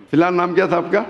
فی الحال نام کیا تھا آپ کا؟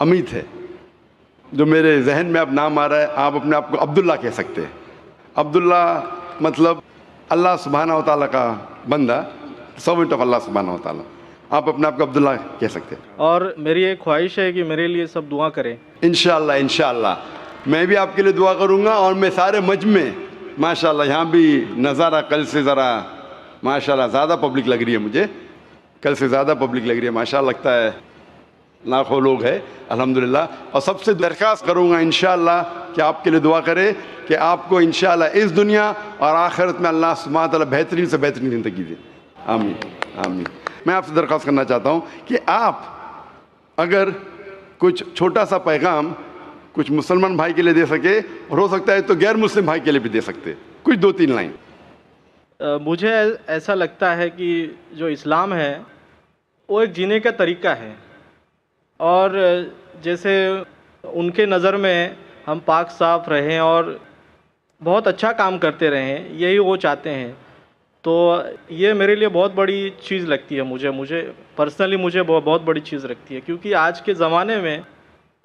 امیت ہے. جو میرے ذہن میں اب نام آ رہا ہے, آپ اپنے آپ کو عبداللہ کہہ سکتے ہیں. عبداللہ مطلب اللہ سبحانہ و تعالیٰ کا بندہ, سرونٹ آف اللہ سبحانہ و تعالیٰ. آپ اپنے آپ کو عبداللہ کہہ سکتے ہیں. اور میری ایک خواہش ہے کہ میرے لیے سب دعا کریں. انشاءاللہ انشاءاللہ میں بھی آپ کے لیے دعا کروں گا, اور میں سارے مجمع ماشاءاللہ یہاں بھی نظارہ کل سے ذرا ماشاءاللہ زیادہ پبلک لگ رہی ہے مجھے, کل سے زیادہ پبلک لگ رہی ہے ماشاءاللہ, لگتا ہے لاکھوں لوگ ہیں الحمدللہ. اور سب سے درخواست کروں گا انشاءاللہ کہ آپ کے لیے دعا کرے کہ آپ کو انشاءاللہ اس دنیا اور آخرت میں اللہ سبحانہ تعالیٰ بہترین سے بہترین زندگی دے. آمین آمین. میں آپ سے درخواست کرنا چاہتا ہوں کہ آپ اگر کچھ چھوٹا سا پیغام کچھ مسلمان بھائی کے لیے دے سکے, اور ہو سکتا ہے تو غیر مسلم بھائی کے لیے بھی دے سکتے, کچھ 2-3 لائن. مجھے ایسا لگتا ہے کہ جو اسلام ہے وہ ایک جینے کا طریقہ ہے, اور جیسے ان کے نظر میں ہم پاک صاف رہیں اور بہت اچھا کام کرتے رہیں, یہی وہ چاہتے ہیں. تو یہ میرے لیے بہت بڑی چیز لگتی ہے. مجھے پرسنلی مجھے بہت بڑی چیز لگتی ہے, کیونکہ آج کے زمانے میں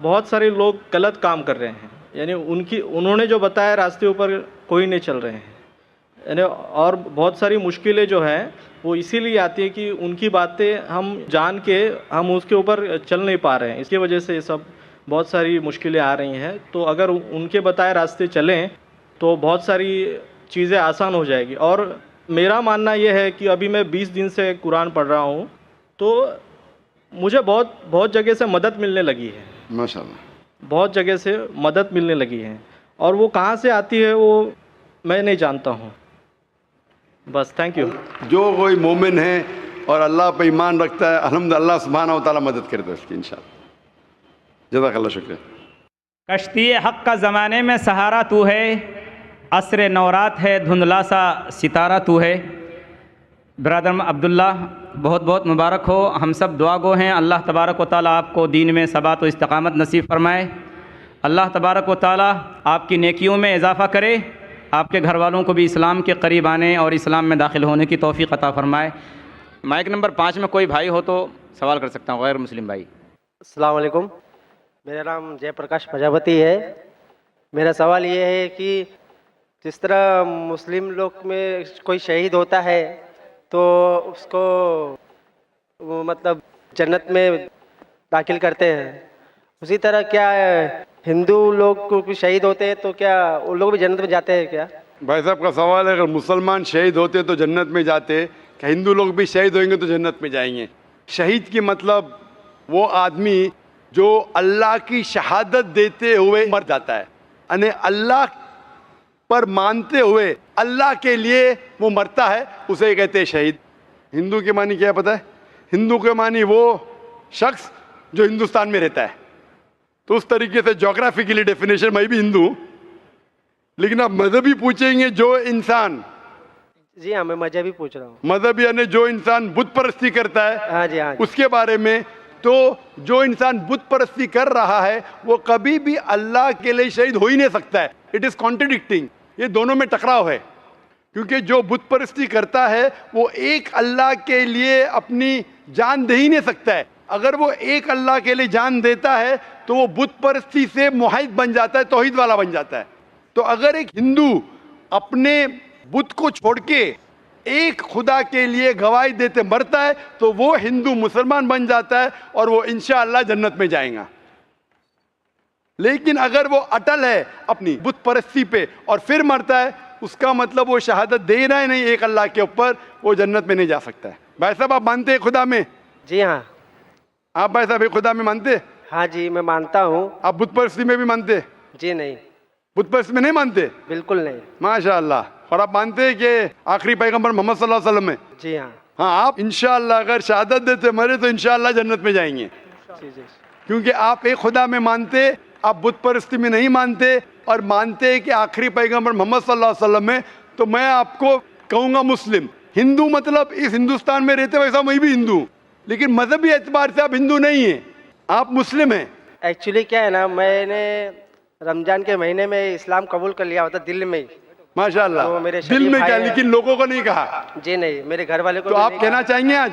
بہت سارے لوگ غلط کام کر رہے ہیں. یعنی انہوں نے جو بتایا راستے اوپر کوئی نہیں چل رہے ہیں. یعنی اور بہت ساری مشکلیں جو ہیں وہ اسی لیے آتی ہے کہ ان کی باتیں ہم جان کے ہم اس کے اوپر چل نہیں پا رہے ہیں. اس کی وجہ سے یہ سب بہت ساری مشکلیں آ رہی ہیں. تو اگر ان کے بتائے راستے چلیں تو بہت ساری چیزیں آسان ہو جائے گی. اور میرا ماننا یہ ہے کہ ابھی میں 20 دن سے قرآن پڑھ رہا ہوں, تو مجھے بہت جگہ سے مدد ملنے لگی ہے. ماشاءاللہ بہت جگہ سے مدد ملنے لگی ہے, اور وہ کہاں سے آتی ہے وہ میں نہیں جانتا ہوں. بس تھینک یو. جو کوئی مومن ہے اور اللہ پہ ایمان رکھتا ہے الحمدللہ اللہ سبحانہ و تعالیٰ مدد کرتا ہے اس کی انشاءاللہ. جزاک اللہ شکریہ. کشتی حق کا زمانے میں سہارا تو ہے, عصر نورات ہے دھندلا سا ستارہ تو ہے. برادر عبداللہ بہت بہت مبارک ہو, ہم سب دعا گو ہیں. اللہ تبارک و تعالیٰ آپ کو دین میں ثبات و استقامت نصیب فرمائے. اللہ تبارک و تعالیٰ آپ کی نیکیوں میں اضافہ کرے, آپ کے گھر والوں کو بھی اسلام کے قریب آنے اور اسلام میں داخل ہونے کی توفیق عطا فرمائے. مائک نمبر 5 میں کوئی بھائی ہو تو سوال کر سکتا ہوں, غیر مسلم بھائی. السلام علیکم. میرا نام جے پرکاش پرجاپتی ہے. میرا سوال یہ ہے کہ جس طرح مسلم لوگ میں کوئی شہید ہوتا ہے تو اس کو مطلب جنت میں داخل کرتے ہیں, اسی طرح کیا ہندو لوگ کو شہید ہوتے ہیں تو کیا ان لوگ بھی جنت میں جاتے ہیں کیا؟ بھائی صاحب کا سوال ہے, اگر مسلمان شہید ہوتے تو جنت میں جاتے, کہ ہندو لوگ بھی شہید ہوئیں گے تو جنت میں جائیں گے؟ شہید کی مطلب وہ آدمی جو اللہ کی شہادت دیتے ہوئے مر جاتا ہے, یعنی اللہ پر مانتے ہوئے اللہ کے لیے وہ مرتا ہے, اسے کہتے ہیں شہید. ہندو کے معنی کیا پتہ ہے؟ ہندو کے معنی وہ شخص جو ہندوستان میں رہتا ہے. تو اس طریقے سے جغرافیکلی ڈیفینیشن میں بھی ہندو ہوں, لیکن آپ مذہبی پوچھیں گے جو انسان, جی ہاں میں مذہبی پوچھ رہا ہوں. مذہب یعنی جو انسان بت پرستی کرتا ہے ہاں جی ہاں. اس کے بارے میں. تو جو انسان بت پرستی کر رہا ہے وہ کبھی بھی اللہ کے لیے شہید ہو ہی نہیں سکتا ہے. اٹ از کانٹرڈکٹنگ, یہ دونوں میں ٹکراؤ ہے. کیونکہ جو بت پرستی کرتا ہے وہ ایک اللہ کے لیے اپنی جان دے ہی نہیں سکتا ہے. اگر وہ ایک اللہ کے لیے جان دیتا ہے تو وہ بت پرستی سے موحد بن جاتا ہے, توحید والا بن جاتا ہے. تو اگر ایک ہندو اپنے بت کو چھوڑ کے ایک خدا کے لیے گواہی دیتے مرتا ہے تو وہ ہندو مسلمان بن جاتا ہے اور وہ انشاءاللہ جنت میں جائیں گا. لیکن اگر وہ اٹل ہے اپنی بت پرستی پہ اور پھر مرتا ہے, اس کا مطلب وہ شہادت دے رہا ہے نہیں ایک اللہ کے اوپر, وہ جنت میں نہیں جا سکتا ہے. بھائی صاحب آپ مانتے ہیں خدا میں؟ جی ہاں. آپ بھائی صاحب ایک خدا میں مانتے؟ ہاں جی میں مانتا ہوں. آپ بت پرستی میں بھی مانتے؟ جی نہیں. بت پرستی میں نہیں مانتے؟ بالکل نہیں. ماشاء اللہ. اور آپ مانتے ہیں کہ آخری پیغمبر محمد صلی اللہ علیہ وسلم ہے؟ جی ہاں. ہاں, آپ انشاءاللہ اگر شہادت دیتے مرے تو انشاءاللہ جنت میں جائیں گے. جی جی. کیونکہ آپ ایک خدا میں مانتے, آپ بت پرستی میں نہیں مانتے, اور مانتے کہ آخری پیغمبر محمد صلی اللہ علیہ وسلم ہے. تو میں آپ کو کہوں گا مسلم. ہندو مطلب اس ہندوستان میں رہتے ویسا میں بھی ہندو ہوں, لیکن مذہبی اعتبار سے آپ ہندو نہیں ہیں, آپ مسلم ہیں. ایکچولی کیا ہے نا, میں نے رمضان کے مہینے میں اسلام قبول کر لیا ہوتا دل میں ہی. ماشاء وہ اللہ. میرے دل شریف میں کیا, بھائی ہیں. لیکن لوگوں کو نہیں کہا. جی نہیں, میرے گھر والے کو تو بھی آپ نہیں کہنا چاہیں گے آج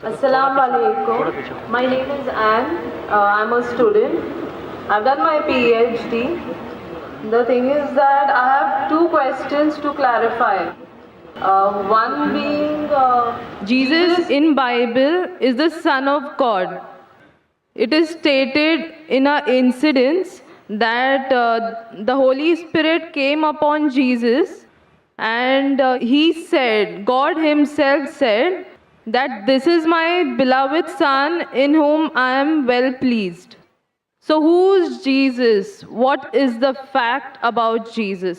Assalamu alaikum. My name is Anne. I'm a student. I've done my PhD. The thing is that I have two questions to clarify. One being, Jesus in Bible is the Son of God. It is stated in an incident that the Holy Spirit came upon Jesus and he said, God himself said, that this is my beloved Son in whom I am well pleased. So who's Jesus? What is the fact about Jesus?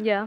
Yeah.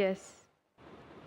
Yes.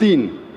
3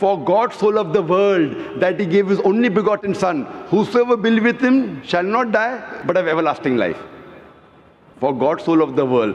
For God so loved the world that he gave his only begotten son, whosoever believeth with him shall not die but have everlasting life. For God so loved the world,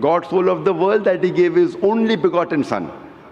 God so loved the world that he gave his only begotten son,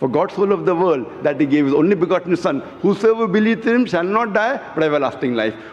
For God so loved the world that he gave his only begotten son, whosoever believes in him shall not die but have everlasting life.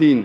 3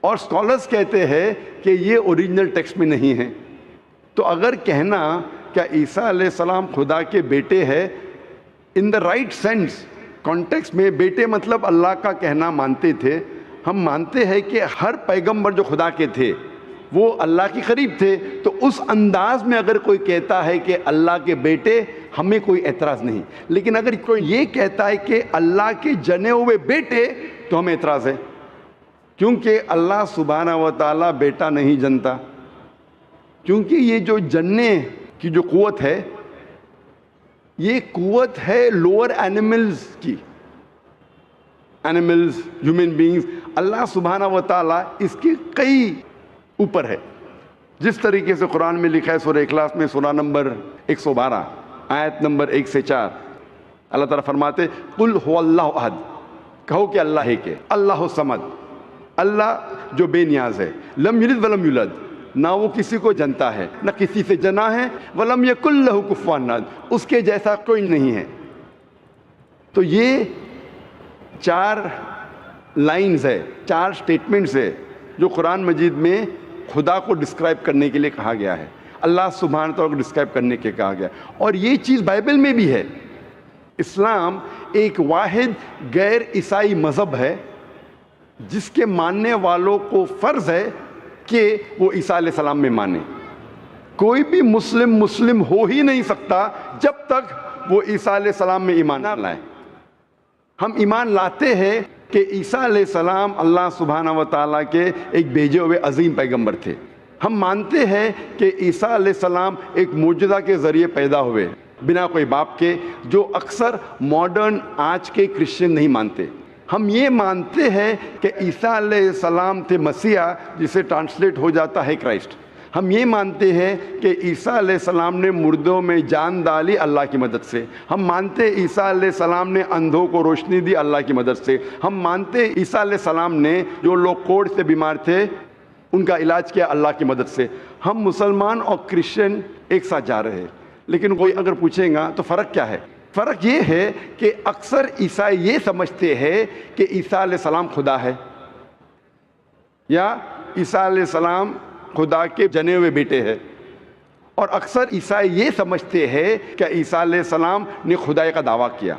اور scholars کہتے ہیں کہ یہ original text میں نہیں ہے. تو اگر کہنا کیا عیسیٰ علیہ السلام خدا کے بیٹے ہے ان دا رائٹ سینس کانٹیکسٹ میں، بیٹے مطلب اللہ کا کہنا مانتے تھے. ہم مانتے ہیں کہ ہر پیغمبر جو خدا کے تھے وہ اللہ کے قریب تھے. تو اس انداز میں اگر کوئی کہتا ہے کہ اللہ کے بیٹے، ہمیں کوئی اعتراض نہیں. لیکن اگر کوئی یہ کہتا ہے کہ اللہ کے جنے ہوئے بیٹے، تو ہمیں اعتراض ہے، کیونکہ اللہ سبحانہ و تعالیٰ بیٹا نہیں جنتا. کیونکہ یہ جو جننے کی جو قوت ہے، یہ قوت ہے لوور اینیملز کی، اینیملز، ہیومن بینگز. اللہ سبحانہ و تعالیٰ اس کے کئی اوپر ہے. جس طریقے سے قرآن میں لکھا ہے سورہ اخلاص میں سورہ نمبر 112 آیت نمبر 1 سے 4، اللہ تعالیٰ فرماتے قل هو اللہ احد، کہو کہ اللہ ہے کہ اللہ الصمد، اللہ جو بے نیاز ہے، لم یلد ولم یولد، نہ وہ کسی کو جنتا ہے نہ کسی سے جنا ہے، ولم یکن لہ کفوا احد، اس کے جیسا کوئی نہیں ہے. تو یہ 4 لائنز ہے، 4 سٹیٹمنٹس ہے جو قرآن مجید میں خدا کو ڈسکرائب کرنے کے لیے کہا گیا ہے، اللہ سبحانہ تعالیٰ کو ڈسکرائب کرنے کے کہا گیا. اور یہ چیز بائبل میں بھی ہے. اسلام ایک واحد غیر عیسائی مذہب ہے جس کے ماننے والوں کو فرض ہے کہ وہ عیسیٰ علیہ السلام میں مانے. کوئی بھی مسلم ہو ہی نہیں سکتا جب تک وہ عیسیٰ علیہ السلام میں ایمان نہ لائے. ہم ایمان لاتے ہیں کہ عیسیٰ علیہ السلام اللہ سبحانہ و تعالیٰ کے ایک بھیجے ہوئے عظیم پیغمبر تھے. ہم مانتے ہیں کہ عیسیٰ علیہ السلام ایک معجزہ کے ذریعے پیدا ہوئے بنا کوئی باپ کے، جو اکثر ماڈرن آج کے کرسچن نہیں مانتے. ہم یہ مانتے ہیں کہ عیسیٰ علیہ السلام تھے مسیح، جسے ٹرانسلیٹ ہو جاتا ہے کرائسٹ. ہم یہ مانتے ہیں کہ عیسیٰ علیہ السلام نے مردوں میں جان ڈالی اللہ کی مدد سے. ہم مانتے ہیں عیسیٰ علیہ السلام نے اندھوں کو روشنی دی اللہ کی مدد سے. ہم مانتے ہیں عیسیٰ علیہ السلام نے جو لوگ کوڑھ سے بیمار تھے ان کا علاج کیا اللہ کی مدد سے. ہم مسلمان اور کرسچن ایک ساتھ جا رہے ہیں. لیکن کوئی اگر پوچھیں گا تو فرق کیا ہے؟ فرق یہ ہے کہ اکثر عیسائی یہ سمجھتے ہیں کہ عیسیٰ علیہ السلام خدا ہے، یا عیسیٰ علیہ السلام خدا کے جنے ہوئے بیٹے ہیں. اور اکثر عیسائی یہ سمجھتے ہیں کہ عیسیٰ علیہ السلام نے خدائی کا دعویٰ کیا.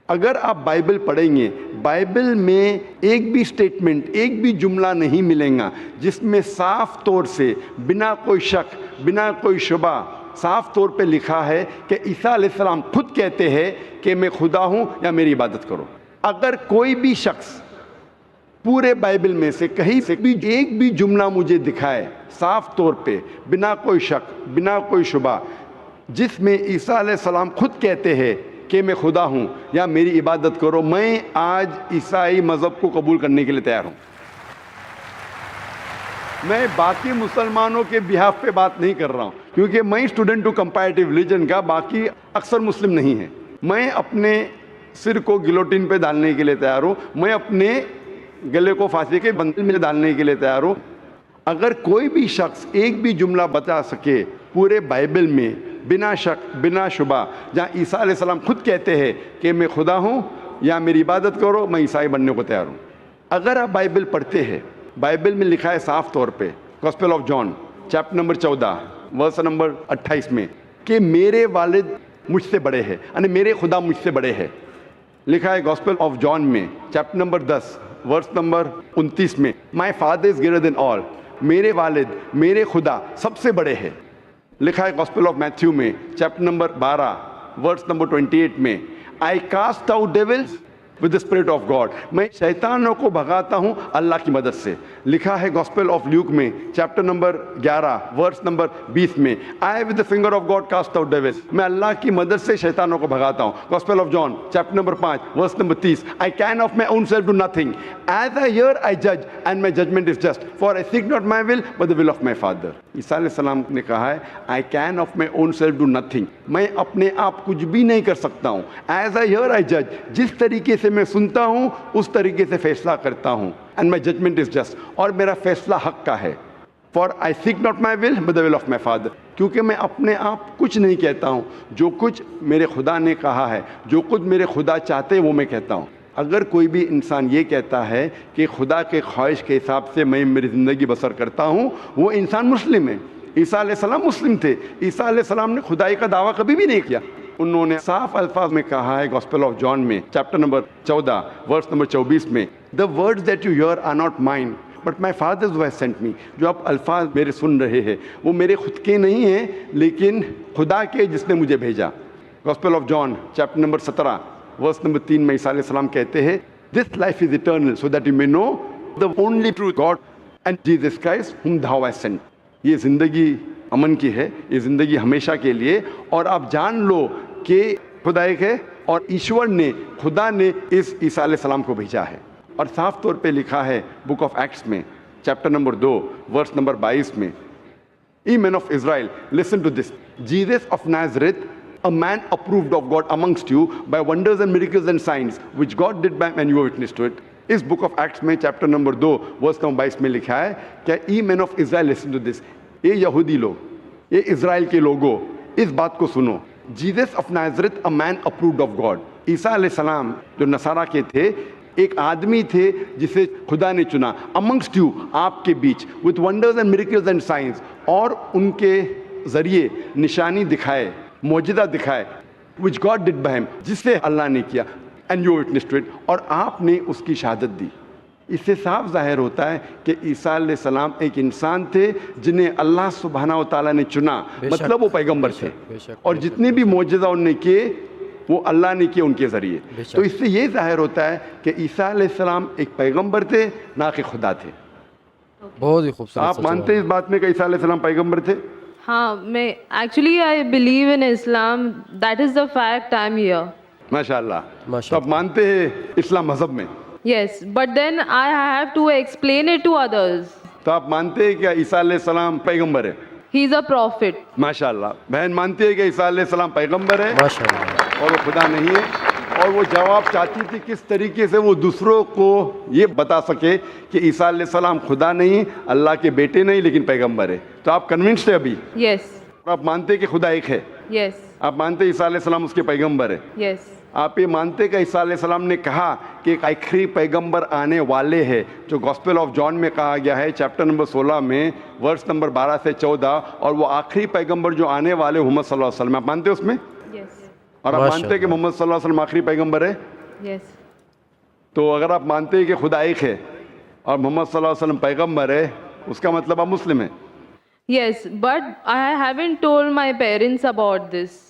اگر آپ بائبل پڑھیں گے، بائبل میں ایک بھی سٹیٹمنٹ، ایک بھی جملہ نہیں ملے گا جس میں صاف طور سے بنا کوئی شک، بنا کوئی شبہ صاف طور پہ لکھا ہے کہ عیسیٰ علیہ السلام خود کہتے ہیں کہ میں خدا ہوں یا میری عبادت کرو. اگر کوئی بھی شخص پورے بائبل میں سے کہیں سے بھی ایک بھی جملہ مجھے دکھائے صاف طور پہ بنا کوئی شک، بنا کوئی شبہ، جس میں عیسیٰ علیہ السلام خود کہتے ہیں کہ میں خدا ہوں یا میری عبادت کرو، میں آج عیسائی مذہب کو قبول کرنے کے لیے تیار ہوں. میں باقی مسلمانوں کے بہاف پہ بات نہیں کر رہا ہوں، کیونکہ میں اسٹوڈنٹ ہوں کمپیریٹیو ریلیجن کا، باقی اکثر مسلم نہیں ہیں. میں اپنے سر کو گلوٹین پہ ڈالنے کے لیے تیار ہوں، میں اپنے گلے کو پھانسی کے بندل میں ڈالنے کے لیے تیار ہوں. اگر کوئی بھی شخص ایک بھی جملہ بتا سکے پورے بائبل میں بنا شک، بنا شبہ، جہاں عیسیٰ علیہ السلام خود کہتے ہیں کہ میں خدا ہوں یا میری عبادت کرو، میں عیسائی بننے کو تیار ہوں. اگر آپ بائبل پڑھتے ہیں، بائبل میں لکھا ہے صاف طور پہ، gospel of John chapter number 14 verse number 28 میں، کہ میرے والد مجھ سے بڑے ہیں، یعنی میرے خدا مجھ سے بڑے ہیں. لکھا ہے گاسپل آف جان میں چیپٹر نمبر 10 ورس نمبر 29 میں، my father is greater than آل، میرے والد، میرے خدا سب سے بڑے ہیں. لکھا ہے گاسپل آف میتھیو میں چیپٹر نمبر 12 ورس نمبر 28 میں، I cast out devils with the spirit of God، میں شیطانوں کو بھگاتا ہوں اللہ کی مدد سے. لکھا ہے گاسپل آف لیوک میں چیپٹر نمبر 11 ورس نمبر 20 میں، I with the finger of God cast out devils، میں اللہ کی مدد سے شیطانوں کو بھگاتا ہوں. Gospel of John chapter number 5 verse number 30، I can of my own self do nothing، as I hear I judge and my judgment is just، for I seek not my will but the will of my Father. عیسیٰ علیہ السلام نے کہا ہے I can of my own self do nothing، میں اپنے آپ کچھ بھی نہیں کر سکتا ہوں. as I hear I judge، جس طریقے سے میں سنتا ہوں اس طریقے سے فیصلہ کرتا ہوں. and my judgment is just، اور میرا فیصلہ حق کا ہے. for I seek not my will but the will of my Father، کیونکہ میں اپنے آپ کچھ نہیں کہتا ہوں، جو کچھ میرے خدا نے کہا ہے، جو کچھ میرے خدا چاہتے ہیں وہ میں کہتا ہوں. اگر کوئی بھی انسان یہ کہتا ہے کہ خدا کے خواہش کے حساب سے میں میری زندگی بسر کرتا ہوں، وہ انسان مسلم ہے۔ عیسیٰ علیہ السلام مسلم تھے، عیسیٰ علیہ السلام نے خدائی کا دعویٰ کبھی بھی نہیں کیا۔ انہوں نے صاف الفاظ میں کہا ہے گاسپل آف جان میں چیپٹر نمبر 14 ورس نمبر 24 میں، "The words that you hear are not mine, but my Father who has sent me." جو آپ الفاظ میرے سن رہے ہیں وہ میرے خود کے نہیں ہیں لیکن خدا کے جس نے مجھے بھیجا۔ Gospel of John chapter number 17 verse number 3 میں عیسیٰ علیہ السلام کہتے ہیں، "This life is eternal so that you may know the only true God and Jesus Christ whom thou hast sent." یہ زندگی امن کی ہے، یہ زندگی ہمیشہ کے لیے، اور آپ جان لو کہ خدا ایک ہے اور ایشور نے، خدا نے اس عیسیٰ علیہ السلام کو بھیجا ہے۔ اور صاف طور پہ لکھا ہے بک آف ایکٹس میں چیپٹر نمبر 2 ورس نمبر 22 میں، "Ye men of Israel, listen to this. Jesus of Nazareth, a man approved of God amongst you by wonders and miracles and signs, which God did by him, and you were witness to it." اس book of Acts میں chapter number 2 verse number 22 میں لکھا ہے کہ "Ye men of Israel, listen to this." یہ یہودی لوگ، یہ اسرائیل کے لوگوں، اس بات کو سنو، "Jesus of Nazareth, a man approved of God." عیسیٰ علیہ السلام جو نصارہ کے تھے، ایک آدمی تھے جسے خدا نے چنا، amongst you، آپ کے بیچ، with wonders and miracles and signs، اور ان کے ذریعے نشانی دکھائے، معجزہ دکھائے، which God did by him، جس سے اللہ نے کیا، and you witnessed to it، اور آپ نے اس کی شہادت دی۔ اس سے صاف ظاہر ہوتا ہے کہ عیسیٰ علیہ السلام ایک انسان تھے جنہیں اللہ سبحانہ و تعالیٰ نے چنا، مطلب وہ پیغمبر تھے، اور جتنے بھی معجزہ انہوں نے کیے وہ اللہ نے کیے ان کے ذریعے۔ تو اس سے یہ ظاہر ہوتا ہے کہ عیسیٰ علیہ السلام ایک پیغمبر تھے، نہ کہ خدا تھے۔ بہت ہی خوبصورت۔ آپ مانتے ہیں اس بات میں کہ عیسیٰ علیہ السلام پیغمبر تھے؟ ہاں، میں actually I believe in Islam, that is the fact I am here. ماشاء اللہ۔ تو آپ مانتے ہیں اسلام مذہب میں؟ Yes, but then I have to explain it to others. تو آپ مانتے ہیں کہ عیسیٰ علیہ السلام پیغمبر ہے؟ He is a prophet. ماشاء اللہ۔ بہن مانتی ہے کہ عیسیٰ علیہ السلام پیغمبر ہے ماشاء اللہ، اور وہ خدا نہیں ہے، اور وہ جواب چاہتی تھی کس طریقے سے وہ دوسروں کو یہ بتا سکے کہ عیسیٰ علیہ السلام خدا نہیں، اللہ کے بیٹے نہیں، لیکن پیغمبر ہے۔ تو آپ کنونسڈ ہے ابھی؟ Yes, آپ مانتے کہ خدا ایک ہے؟ yes, آپ مانتے عیسیٰ علیہ السلام اس کے پیغمبر ہے؟ yes. آپ یہ مانتے کہ عیسیٰ علیہ السلام نے کہا کہ ایک آخری پیغمبر آنے والے ہیں، جو گاسپل آف جان میں کہا گیا ہے چیپٹر نمبر 16 میں ورس نمبر 12 سے 14، اور وہ آخری پیغمبر جو آنے والے محمد صلی اللہ علیہ وسلم، آپ مانتے اس میں؟ Yes, اور آپ مانتے کہ محمد صلی اللہ علیہ وسلم آخری پیغمبر ہے؟ yes. تو اگر آپ مانتے ہیں کہ خدا ایک ہے اور محمد صلی اللہ علیہ وسلم پیغمبر ہے، اس کا مطلب آپ مسلم ہیں؟ Yes, but I haven't told my parents about this.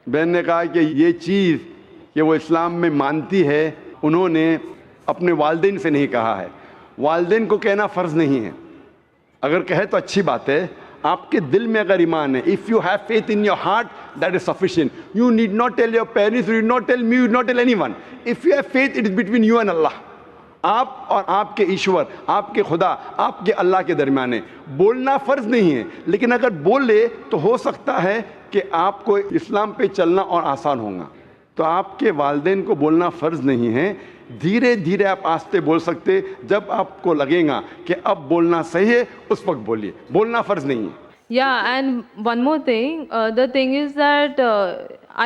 بہن نے کہا کہ یہ چیز کہ وہ اسلام میں مانتی ہے، انہوں نے اپنے والدین سے نہیں کہا ہے۔ والدین کو کہنا فرض نہیں ہے، اگر کہے تو اچھی بات ہے۔ آپ کے دل میں اگر ایمان ہے، if you have faith in your heart, that is sufficient. You need not tell your parents, you need not tell me, you need not tell anyone. If you have faith, it is between you and Allah. آپ اور آپ کے ایشور، آپ کے خدا، آپ کے اللہ کے درمیان ہے۔ بولنا فرض نہیں ہے، لیکن اگر بولے تو ہو سکتا ہے کہ آپ کو اسلام پہ چلنا اور آسان ہوگا۔ تو آپ کے والدین کو بولنا فرض نہیں ہے، دھیرے دھیرے آپ آہستہ بول سکتے، جب آپ کو لگے گا کہ اب بولنا صحیح ہے اس وقت بولیے، بولنا فرض نہیں ہے۔ Yeah, and one more thing. The thing is that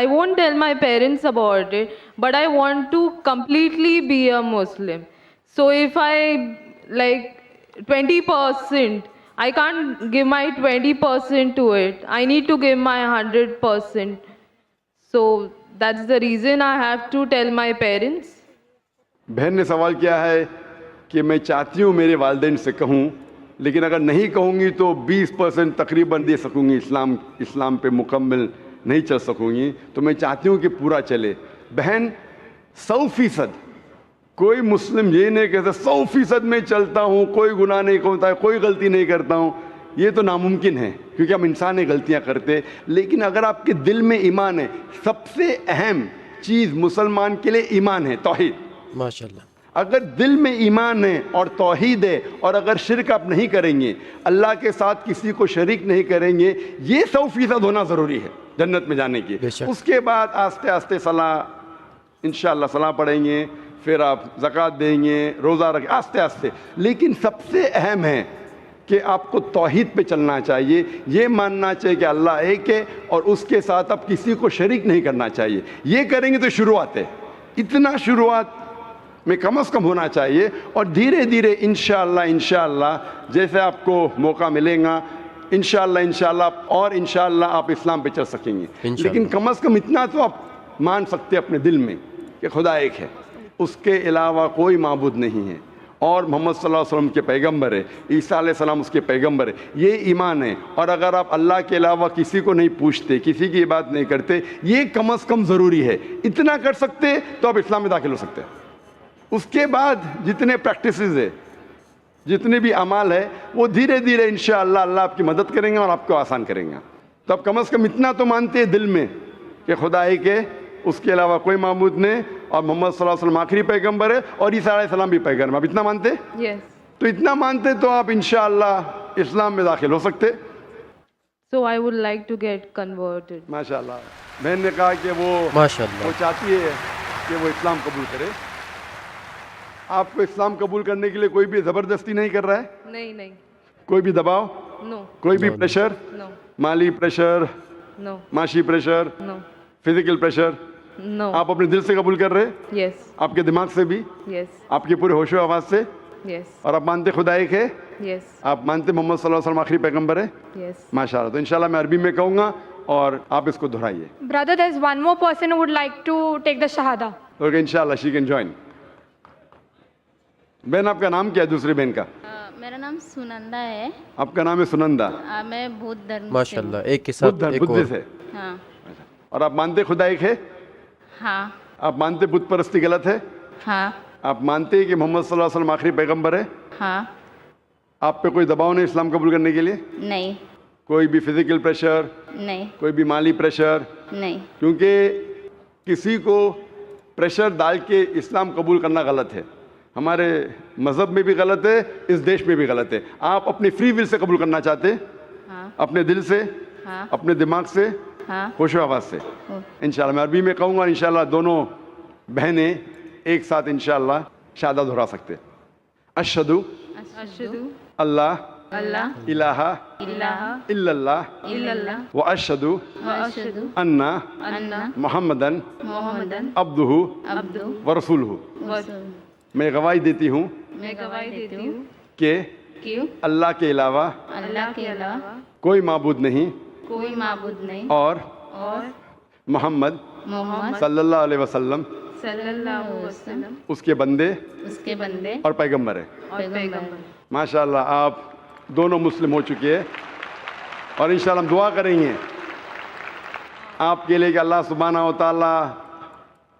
I won't tell my parents about it, but I want to completely be a Muslim. So if I like 20%, I can't give my 20% to it. I need to give my 100%. So that's the reason I have to tell my parents. بہن نے سوال کیا ہے کہ میں چاہتی ہوں میرے والدین سے کہوں، لیکن اگر نہیں کہوں گی تو 20% تقریباً دے سکوں گی، اسلام پہ مکمل نہیں چل سکوں گی، تو میں چاہتی ہوں کہ پورا چلے۔ بہن 100%، کوئی مسلم یہ نہیں کہتا 100% میں چلتا ہوں، کوئی گناہ نہیں کرتا، کوئی غلطی نہیں کرتا ہوں، یہ تو ناممکن ہے کیونکہ ہم انسان غلطیاں کرتے۔ لیکن اگر آپ کے دل میں ایمان ہے، سب سے اہم چیز مسلمان کے لیے ایمان ہے، توحید۔ ماشاءاللہ، اگر دل میں ایمان ہے اور توحید ہے، اور اگر شرک آپ نہیں کریں گے، اللہ کے ساتھ کسی کو شریک نہیں کریں گے، یہ 100% ہونا ضروری ہے جنت میں جانے کی۔ اس کے بعد آہستہ آہستہ صلاح، انشاءاللہ صلاح پڑھیں گے، پھر آپ زکوٰۃ دیں گے، روزہ رکھیں، آہستہ آہستہ۔ لیکن سب سے اہم ہے کہ آپ کو توحید پہ چلنا چاہیے، یہ ماننا چاہیے کہ اللہ ایک ہے اور اس کے ساتھ آپ کسی کو شریک نہیں کرنا چاہیے۔ یہ کریں گے تو شروعات ہے، اتنا شروعات میں کم از کم ہونا چاہیے. اور دھیرے دھیرے انشاءاللہ جیسے آپ کو موقع ملے گا انشاءاللہ اور انشاءاللہ آپ اسلام پہ چل سکیں گے. لیکن کم از کم اتنا تو آپ مان سکتے اپنے دل میں کہ خدا ایک ہے, اس کے علاوہ کوئی معبود نہیں ہے, اور محمد صلی اللہ علیہ وسلم کے پیغمبر ہے, عیسیٰ علیہ السلام اس کے پیغمبر ہے. یہ ایمان ہے. اور اگر آپ اللہ کے علاوہ کسی کو نہیں پوچھتے, کسی کی بات نہیں کرتے, یہ کم از کم ضروری ہے. اتنا کر سکتے تو آپ اسلام میں داخل ہو سکتے ہیں. اس کے بعد جتنے پریکٹسز ہے, جتنے بھی اعمال ہے, وہ دھیرے دھیرے انشاءاللہ اللہ آپ کی مدد کریں گے اور آپ کو آسان کریں گے. تو آپ کم از کم اتنا تو مانتے ہیں دل میں کہ خدا ایک ہے, اس کے علاوہ کوئی معبود نہیں, اور محمد صلی اللہ علیہ وسلم آخری پیغمبر ہے, اور عیسیٰ علیہ السلام بھی پیغمبر. آپ اتنا مانتے؟ Yes. تو اتنا مانتے تو آپ انشاءاللہ اسلام میں داخل ہو سکتے. So I would like to get converted. ماشاءاللہ. بہن نے کہا کہ وہ چاہتی ہے کہ وہ اسلام قبول کرے. آپ کو اسلام قبول کرنے کے لیے کوئی بھی زبردستی نہیں کر رہا ہے؟ نہیں. کوئی بھی دباؤ؟ No. کوئی بھی پریشر؟ No. مالی پریشر, No. معاشی pressure, No. Physical pressure? No. آپ اپنے دل سے قبول کر رہے؟ Yes. آپ کے دماغ سے بھی, Yes. آپ کے پورے ہوش و آواز سے, Yes. اور آپ مانتے خدا ایک ہے, Yes. آپ مانتے محمد صلی اللہ علیہ وسلم آخری پیغمبر ہے؟ Yes. ماشاءاللہ. تو انشاءاللہ میں عربی میں کہوں گا اور آپ اس کو دہرائیے. Brother, there's one more person who would like to take the Shahada. Okay, انشاءاللہ شی کین جوائن. بہن آپ کا نام کیا ہے دوسری بہن کا؟ میرا نام سنندا ہے. آپ کا نام ہے سنندا. میں بدھ دھرم ماشاءاللہ. ایک کے ساتھ ایک بدھ اور. سے. ہاں. اور آپ مانتے خدا ایک ہے؟ ہاں. آپ مانتے بت پرستی غلط ہے؟ ہاں. آپ مانتے کہ محمد صلی اللہ علیہ وسلم آخری پیغمبر ہے؟ ہاں. آپ پہ کوئی دباؤ نہیں اسلام قبول کرنے کے لیے؟ نہیں. کوئی بھی فزیکل پریشر, نہیں. کوئی بھی مالی پریشر؟ نہیں. کیونکہ کسی کو پریشر ڈال کے اسلام قبول کرنا غلط ہے. ہمارے مذہب میں بھی غلط ہے, اس دیش میں بھی غلط ہے. آپ اپنی فری ول سے قبول کرنا چاہتے, اپنے دل سے, اپنے دماغ سے, ہوش و آواز سے. انشاءاللہ میں عربی میں کہوں گا, انشاءاللہ دونوں بہنیں ایک ساتھ انشاءاللہ شہادہ دہرا سکتے. اشہدو اللہ الہ الا اللہ و اشہدو ان محمدن عبدہ و رسولہ. میں گواہی دیتی ہوں کہ اللہ کے علاوہ کوئی معبود نہیں اور محمد صلی اللہ علیہ وسلم اس کے بندے اور پیغمبر ہے. ماشاءاللہ آپ دونوں مسلم ہو چکے ہیں, اور انشاءاللہ ہم دعا کریں گے آپ کے لیے کہ اللہ سبحانہ و تعالیٰ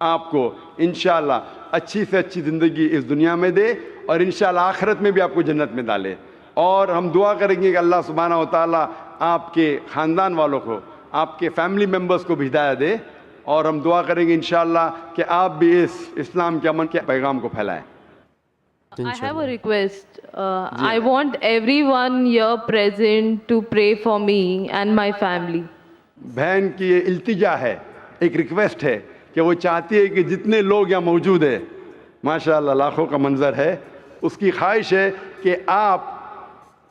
آپ کو انشاءاللہ اچھی سے اچھی زندگی اس دنیا میں دے, اور انشاءاللہ آخرت میں بھی آپ کو جنت میں ڈالے. اور ہم دعا کریں گے کہ اللہ سبحانہ و تعالیٰ آپ کے خاندان والوں کو, آپ کے فیملی ممبرز کو بھی ہدایت دے, اور ہم دعا کریں گے انشاءاللہ کہ آپ بھی اس اسلام کے امن کے پیغام کو پھیلائیں. I have a request. I want everyone here present to pray for me and my family. بہن کی یہ التجا ہے, ایک ریکویسٹ ہے کہ وہ چاہتی ہے کہ جتنے لوگ یہاں موجود ہیں, ماشاءاللہ لاکھوں کا منظر ہے, اس کی خواہش ہے کہ آپ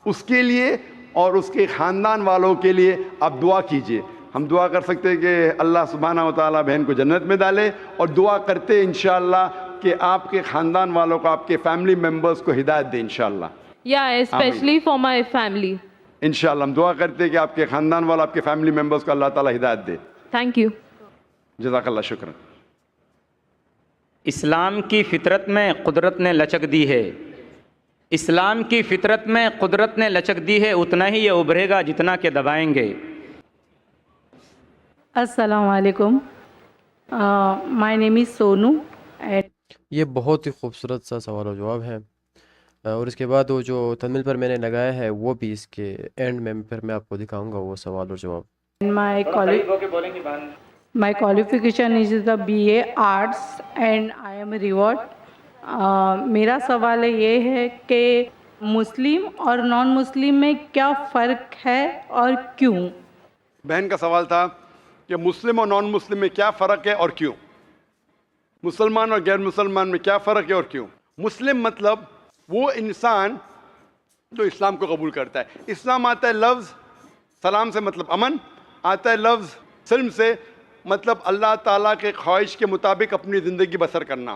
اس کے لیے اور اس کے خاندان والوں کے لیے آپ دعا کیجئے. ہم دعا کر سکتے ہیں کہ اللہ سبحانہ و تعالیٰ بہن کو جنت میں ڈالے, اور دعا کرتے انشاءاللہ کہ آپ کے خاندان والوں کو, آپ کے فیملی ممبرز کو ہدایت دے انشاءاللہ. Yeah, especially for my family. انشاءاللہ ہم دعا کرتے ہیں کہ آپ کے خاندان والوں, آپ کے فیملی ممبرز کو اللہ تعالیٰ ہدایت دے. Thank you. جزاک اللہ, شکرا. اسلام کی فطرت میں قدرت نے لچک دی ہے. اسلام کی فطرت میں قدرت نے لچک دی ہے, اتنا ہی یہ ابھرے گا جتنا کہ دبائیں گے. السلام علیکم. مائی نیم از سونو. یہ بہت ہی خوبصورت سا سوال و جواب ہے, اور اس کے بعد وہ جو تھمبنیل پر میں نے لگایا ہے وہ بھی اس کے اینڈ میں پھر میں آپ کو دکھاؤں گا وہ سوال اور جواب. My qualification is the BA Arts and I am a reward. میرا سوال یہ ہے کہ مسلم اور نان مسلم میں کیا فرق ہے اور کیوں؟ بہن کا سوال تھا کہ مسلم اور نان مسلم میں کیا فرق ہے اور کیوں. مسلمان اور غیر مسلمان میں کیا فرق ہے اور کیوں. مسلم مطلب وہ انسان جو اسلام کو قبول کرتا ہے. اسلام آتا ہے لفظ سلام سے مطلب امن, آتا ہے لفظ سلم سے مطلب اللہ تعالیٰ کے خواہش کے مطابق اپنی زندگی بسر کرنا.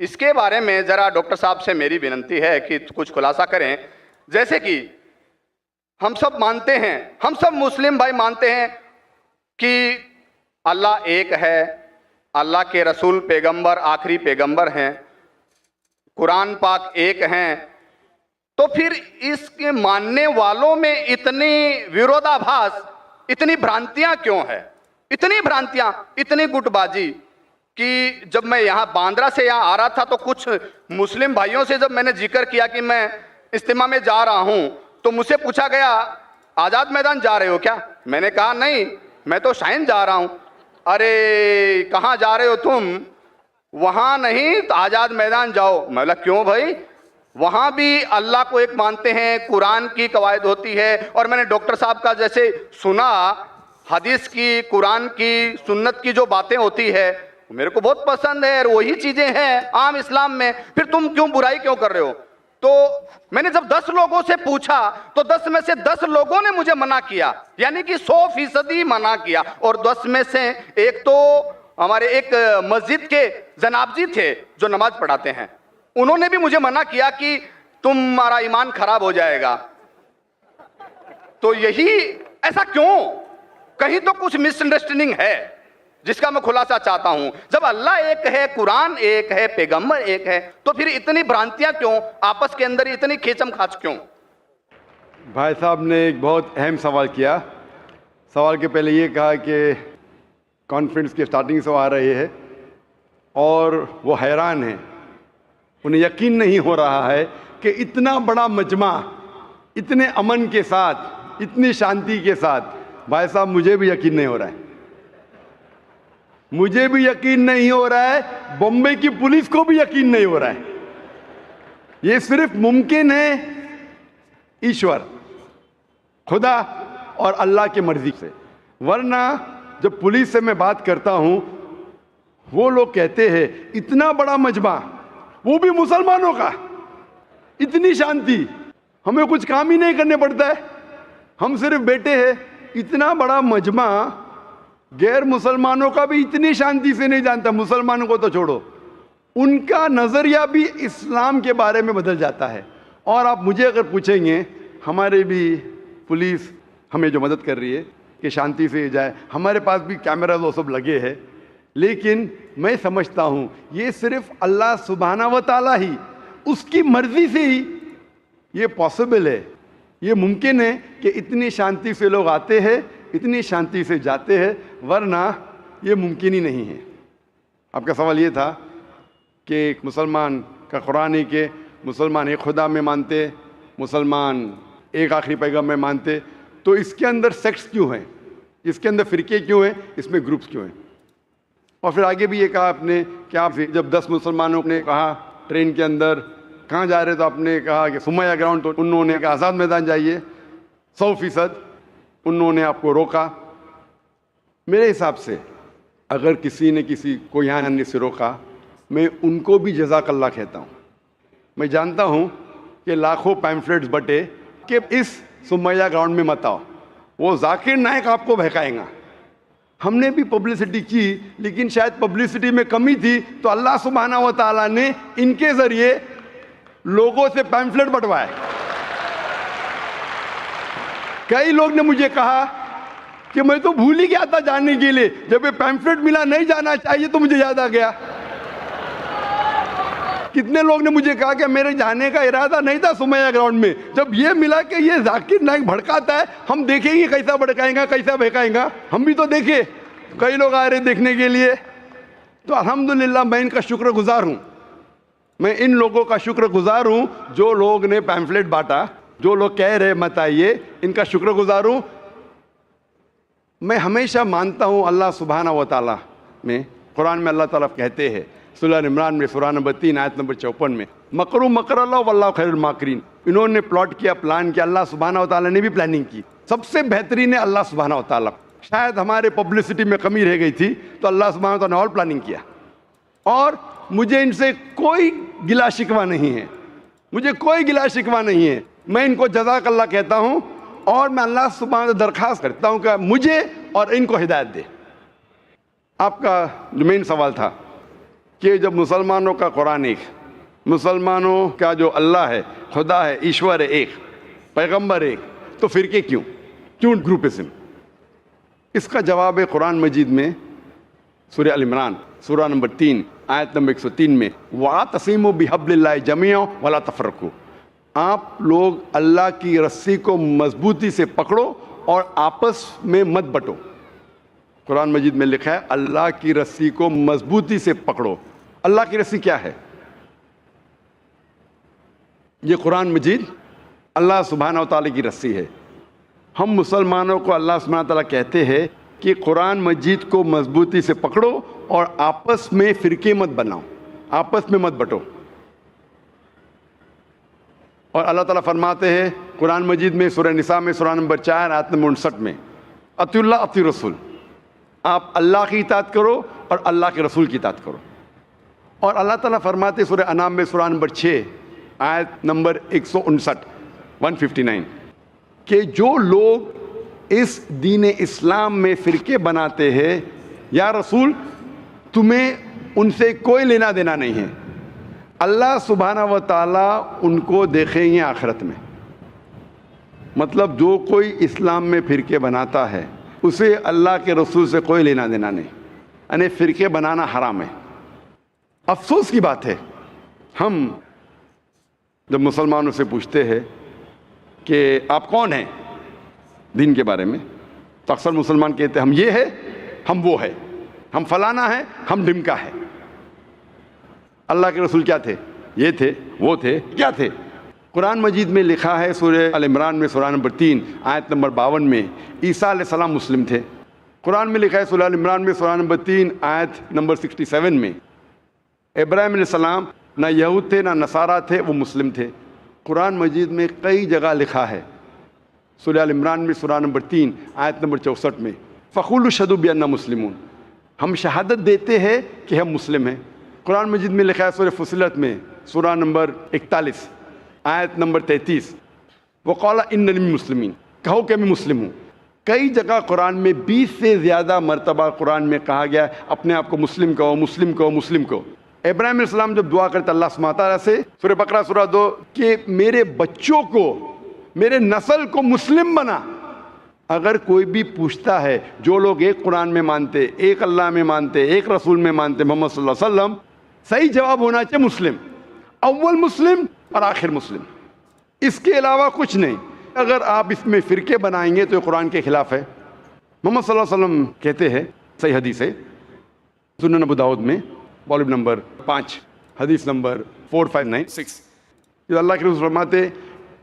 اس کے بارے میں ذرا ڈاکٹر صاحب سے میری ونتی ہے کہ کچھ خلاصہ کریں. جیسے کہ ہم سب مانتے ہیں, ہم سب مسلم بھائی مانتے ہیں کہ اللہ ایک ہے, اللہ کے رسول پیغمبر آخری پیغمبر ہیں, قرآن پاک ایک ہیں, تو پھر اس کے ماننے والوں میں اتنی ویرودھاباس, اتنی بھرانتیاں کیوں ہے؟ اتنی بھرانتیاں, اتنی گٹ بازی کہ جب میں یہاں باندرا سے یہاں آ رہا تھا تو کچھ مسلم بھائیوں سے جب میں نے ذکر کیا کہ میں اجتماع میں جا رہا ہوں تو مجھ سے پوچھا گیا آزاد میدان جا رہے ہو کیا؟ میں نے کہا نہیں, میں تو شائن جا رہا ہوں. ارے کہاں جا رہے ہو تم؟ وہاں نہیں تو آزاد میدان جاؤ. میں بولا کیوں بھائی؟ وہاں بھی اللہ کو ایک مانتے ہیں, قرآن کی قواعد ہوتی ہے, اور میں نے ڈاکٹر صاحب کا جیسے سنا حدیث کی, قرآن کی, سنت کی جو باتیں ہوتی ہے میرے کو بہت پسند ہے, اور وہی چیزیں ہیں عام اسلام میں. پھر تم کیوں برائی کیوں کر رہے ہو؟ تو میں نے جب 10 لوگوں سے پوچھا تو 10 میں سے 10 لوگوں نے مجھے منع کیا, یعنی کہ 100% منع کیا. اور 10 میں سے ایک تو ہمارے ایک مسجد کے جناب جی تھے جو نماز پڑھاتے ہیں, انہوں نے بھی مجھے منع کیا کہ تمہارا ایمان خراب ہو جائے گا. تو یہی ایسا کیوں؟ کہیں تو کچھ مس انڈرسٹینڈنگ ہے جس کا میں خلاصہ چاہتا ہوں. جب اللہ ایک ہے, قرآن ایک ہے, پیغمبر ایک ہے, تو پھر اتنی بھرانتیاں کیوں, آپس کے اندر اتنی کھیچم کھاچ کیوں؟ بھائی صاحب نے ایک بہت اہم سوال کیا. سوال کے پہلے یہ کہا کہ کانفرنس کی سٹارٹنگ سے وہ آ رہے ہیں اور وہ حیران ہیں, انہیں یقین نہیں ہو رہا ہے کہ اتنا بڑا مجمع اتنے امن کے ساتھ, اتنی شانتی کے ساتھ. بھائی صاحب مجھے بھی یقین نہیں ہو رہا ہے, مجھے بھی یقین نہیں ہو رہا ہے, بمبئی کی پولیس کو بھی یقین نہیں ہو رہا ہے. یہ صرف ممکن ہے ایشور, خدا اور اللہ کی مرضی سے. ورنہ جب پولیس سے میں بات کرتا ہوں وہ لوگ کہتے ہیں اتنا بڑا مجمع, وہ بھی مسلمانوں کا, اتنی شانتی, ہمیں کچھ کام ہی نہیں کرنے پڑتا ہے, ہم صرف بیٹھے ہیں. اتنا بڑا مجمع غیر مسلمانوں کا بھی اتنی شانتی سے نہیں جانتا, مسلمانوں کو تو چھوڑو, ان کا نظریہ بھی اسلام کے بارے میں بدل جاتا ہے. اور آپ مجھے اگر پوچھیں گے, ہمارے بھی پولیس ہمیں جو مدد کر رہی ہے کہ شانتی سے جائے, ہمارے پاس بھی کیمراز وہ سب لگے ہیں, لیکن میں سمجھتا ہوں یہ صرف اللہ سبحانہ و تعالیٰ ہی, اس کی مرضی سے ہی یہ پاسبل ہے, یہ ممکن ہے کہ اتنی شانتی سے لوگ آتے ہیں, اتنی شانتی سے جاتے ہیں, ورنہ یہ ممکن ہی نہیں ہے. آپ کا سوال یہ تھا کہ ایک مسلمان کا قرآن ہے کہ مسلمان ایک خدا میں مانتے, مسلمان ایک آخری پیغمبر میں مانتے, تو اس کے اندر سیکٹس کیوں ہیں, اس کے اندر فرقے کیوں ہیں, اس میں گروپس کیوں ہیں؟ اور پھر آگے بھی یہ کہا آپ نے کہ آپ جب 10 مسلمانوں نے کہا ٹرین کے اندر کہاں جا رہے تو آپ نے کہا کہ سمیہ گراؤنڈ, تو انہوں نے کہا آزاد میدان جائیے, 100% انہوں نے آپ کو روکا. میرے حساب سے اگر کسی نے کسی کو یہاں آنے سے روکا, میں ان کو بھی جزاک اللہ کہتا ہوں. میں جانتا ہوں کہ لاکھوں پیمفلیٹس بٹے کہ اس سمیہ گراؤنڈ میں مت آؤ, وہ ذاکر نائک آپ کو بہکائیں گا. ہم نے بھی پبلسٹی کی, لیکن شاید پبلسٹی میں کمی تھی, تو اللہ سبحانہ و تعالیٰ نے ان کے ذریعے لوگوں سے پیمفلیٹ بٹوائے. کئی لوگ نے مجھے کہا کہ میں تو بھول ہی گیا تھا جانے کے لیے, جب یہ پیمفلیٹ ملا نہیں جانا چاہیے تو مجھے یاد آ گیا. کتنے لوگ نے مجھے کہا کہ میرے جانے کا ارادہ نہیں تھا سمیہ گراؤنڈ میں, جب یہ ملا کہ یہ ذاکر نائک بھڑکاتا ہے, ہم دیکھیں گے کیسا بھڑکائیں گا, کیسا بہکائیں گا. ہم بھی تو دیکھے, کئی لوگ آ رہے دیکھنے کے لیے. تو الحمدللہ میں ان کا شکر گزار ہوں, میں ان لوگوں کا شکر گزار ہوں جو لوگ نے پیمفلیٹ بانٹا, جو لوگ کہہ رہے مت آئیے, ان کا شکر گزار ہوں. میں ہمیشہ مانتا ہوں اللہ سبحانہ و تعالیٰ میں, قرآن میں اللہ تعالیٰ کہتے ہیں سورہ عمران میں سورہ نمبر 3 آیت نمبر 54 میں, مکروا مکر اللہ واللہ خیر الماکرین. انہوں نے پلاٹ کیا, پلان کیا, اللہ سبحانہ و تعالیٰ نے بھی پلاننگ کی. سب سے بہترین ہے اللہ سبحانہ و تعالیٰ. شاید ہمارے پبلسٹی میں کمی رہ گئی تھی, تو اللہ سبحانہ و تعالیٰ نے اور پلاننگ کیا. اور مجھے ان سے کوئی گلا شکوہ نہیں ہے, مجھے کوئی گلا شکوہ نہیں ہے. میں ان کو جزاک اللہ کہتا ہوں, اور میں اللہ سبحانہ درخواست کرتا ہوں کہ مجھے اور ان کو ہدایت دے. آپ کا جو مین سوال تھا کہ جب مسلمانوں کا قرآن ایک، مسلمانوں کا جو اللہ ہے، خدا ہے، ایشور ہے ایک، پیغمبر ایک، تو فرقے کیوں گروپزم؟ اس کا جواب ہے قرآن مجید میں سورہ ال عمران سورہ نمبر 3 آیت نمبر 103 میں وَاعْتَصِمُوا بِحَبْلِ اللَّهِ جَمِيعًا وَلَا تَفَرَّقُوا، آپ لوگ اللہ کی رسی کو مضبوطی سے پکڑو اور آپس میں مت بٹو۔ قرآن مجید میں لکھا ہے اللہ کی رسی کو مضبوطی سے پکڑو۔ اللہ کی رسی کیا ہے؟ یہ قرآن مجید اللہ سبحانہ و تعالیٰ کی رسی ہے۔ ہم مسلمانوں کو اللہ سبحانہ و تعالیٰ کہتے ہیں کہ قرآن مجید کو مضبوطی سے پکڑو اور آپس میں فرقے مت بناؤ، آپس میں مت بٹو۔ اور اللہ تعالیٰ فرماتے ہیں قرآن مجید میں سورہ نساء میں سورہ نمبر 4 آیت نمبر 59 میں اطیعوا اللہ اطیعوا الرسول، آپ اللہ کی اطاعت کرو اور اللہ کے رسول کی اطاعت کرو۔ اور اللہ تعالیٰ فرماتے سورہ انعام میں سورہ نمبر 6 آیت نمبر 159 کہ جو لوگ اس دین اسلام میں فرقے بناتے ہیں، یا رسول تمہیں ان سے کوئی لینا دینا نہیں ہے، اللہ سبحانہ و تعالیٰ ان کو دیکھیں گے آخرت میں۔ مطلب جو کوئی اسلام میں فرقے بناتا ہے اسے اللہ کے رسول سے کوئی لینا دینا نہیں، یعنی فرقے بنانا حرام ہے۔ افسوس کی بات ہے، ہم جب مسلمانوں سے پوچھتے ہیں کہ آپ کون ہیں دین کے بارے میں، تو اکثر مسلمان کہتے ہیں ہم یہ ہے، ہم وہ ہے، ہم فلانا ہے، ہم ڈمکا ہے۔ اللہ کے رسول کیا تھے؟ یہ تھے، وہ تھے، کیا تھے؟ قرآن مجید میں لکھا ہے سورہ ال عمران میں سورہ نمبر 3 آیت نمبر 52 میں عیسیٰ علیہ السلام مسلم تھے۔ قرآن میں لکھا ہے سورہ ال عمران میں سورہ نمبر 3 آیت نمبر 67 میں ابراہیم علیہ السلام نہ یہود تھے نہ نصارہ تھے، وہ مسلم تھے۔ قرآن مجید میں کئی جگہ لکھا ہے سورہ ال عمران میں سورہ نمبر 3 آیت نمبر 64 میں فَقُولُوا اشْهَدُوا بِأَنَّا مُسْلِمُونَ، ہم شہادت دیتے ہیں کہ ہم مسلم ہیں۔ قرآن مجید میں لکھا ہے سورہ فصلت میں سورہ نمبر 41 آیت نمبر 33 وَقَالَ إِنَّنِي مِنَ الْمُسْلِمِينَ، کہو کہ میں مسلم ہوں۔ کئی جگہ قرآن میں 20 سے زیادہ مرتبہ قرآن میں کہا گیا اپنے آپ کو مسلم کہو، مسلم کہو، مسلم کہو۔ ابراہیم علیہ السلام جب دعا کرتے اللہ سبحانہ تعالیٰ سے سورہ بقرہ سورہ 2 کہ میرے بچوں کو، میرے نسل کو مسلم بنا۔ اگر کوئی بھی پوچھتا ہے، جو لوگ ایک قرآن میں مانتے، ایک اللہ میں مانتے، ایک رسول میں مانتے، محمد صلی اللہ علیہ وسلم، صحیح جواب ہونا چاہیے مسلم، اول مسلم اور آخر مسلم، اس کے علاوہ کچھ نہیں۔ اگر آپ اس میں فرقے بنائیں گے تو یہ قرآن کے خلاف ہے۔ محمد صلی اللہ علیہ وسلم کہتے ہیں، صحیح حدیث ہے سنن ابو داؤد میں والیوم نمبر 5 حدیث نمبر 4596، جو اللہ کے رسول فرماتے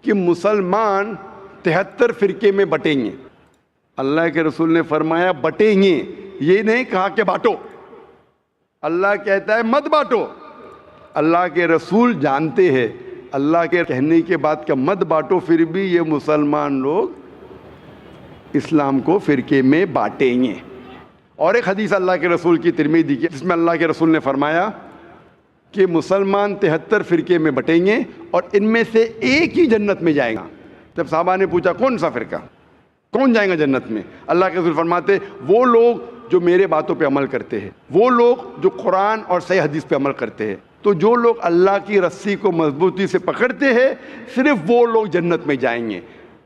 کہ مسلمان 73 فرقے میں بٹیں گے۔ اللہ کے رسول نے فرمایا بٹیں گے، یہ نہیں کہا کہ بانٹو۔ اللہ کہتا ہے مت بانٹو۔ اللہ کے رسول جانتے ہیں اللہ کے کہنے کے بعد کہ مت بانٹو، پھر بھی یہ مسلمان لوگ اسلام کو فرقے میں بانٹیں گے۔ اور ایک حدیث اللہ کے رسول کی ترمذی کی جس میں اللہ کے رسول نے فرمایا کہ مسلمان 73 فرقے میں بٹیں گے اور ان میں سے ایک ہی جنت میں جائے گا۔ جب صحابہ نے پوچھا کون سا فرقہ، کون جائیں گا جنت میں، اللہ کے رسول فرماتے وہ لوگ جو میرے باتوں پہ عمل کرتے ہیں، وہ لوگ جو قرآن اور صحیح حدیث پہ عمل کرتے ہیں۔ تو جو لوگ اللہ کی رسی کو مضبوطی سے پکڑتے ہیں صرف وہ لوگ جنت میں جائیں گے۔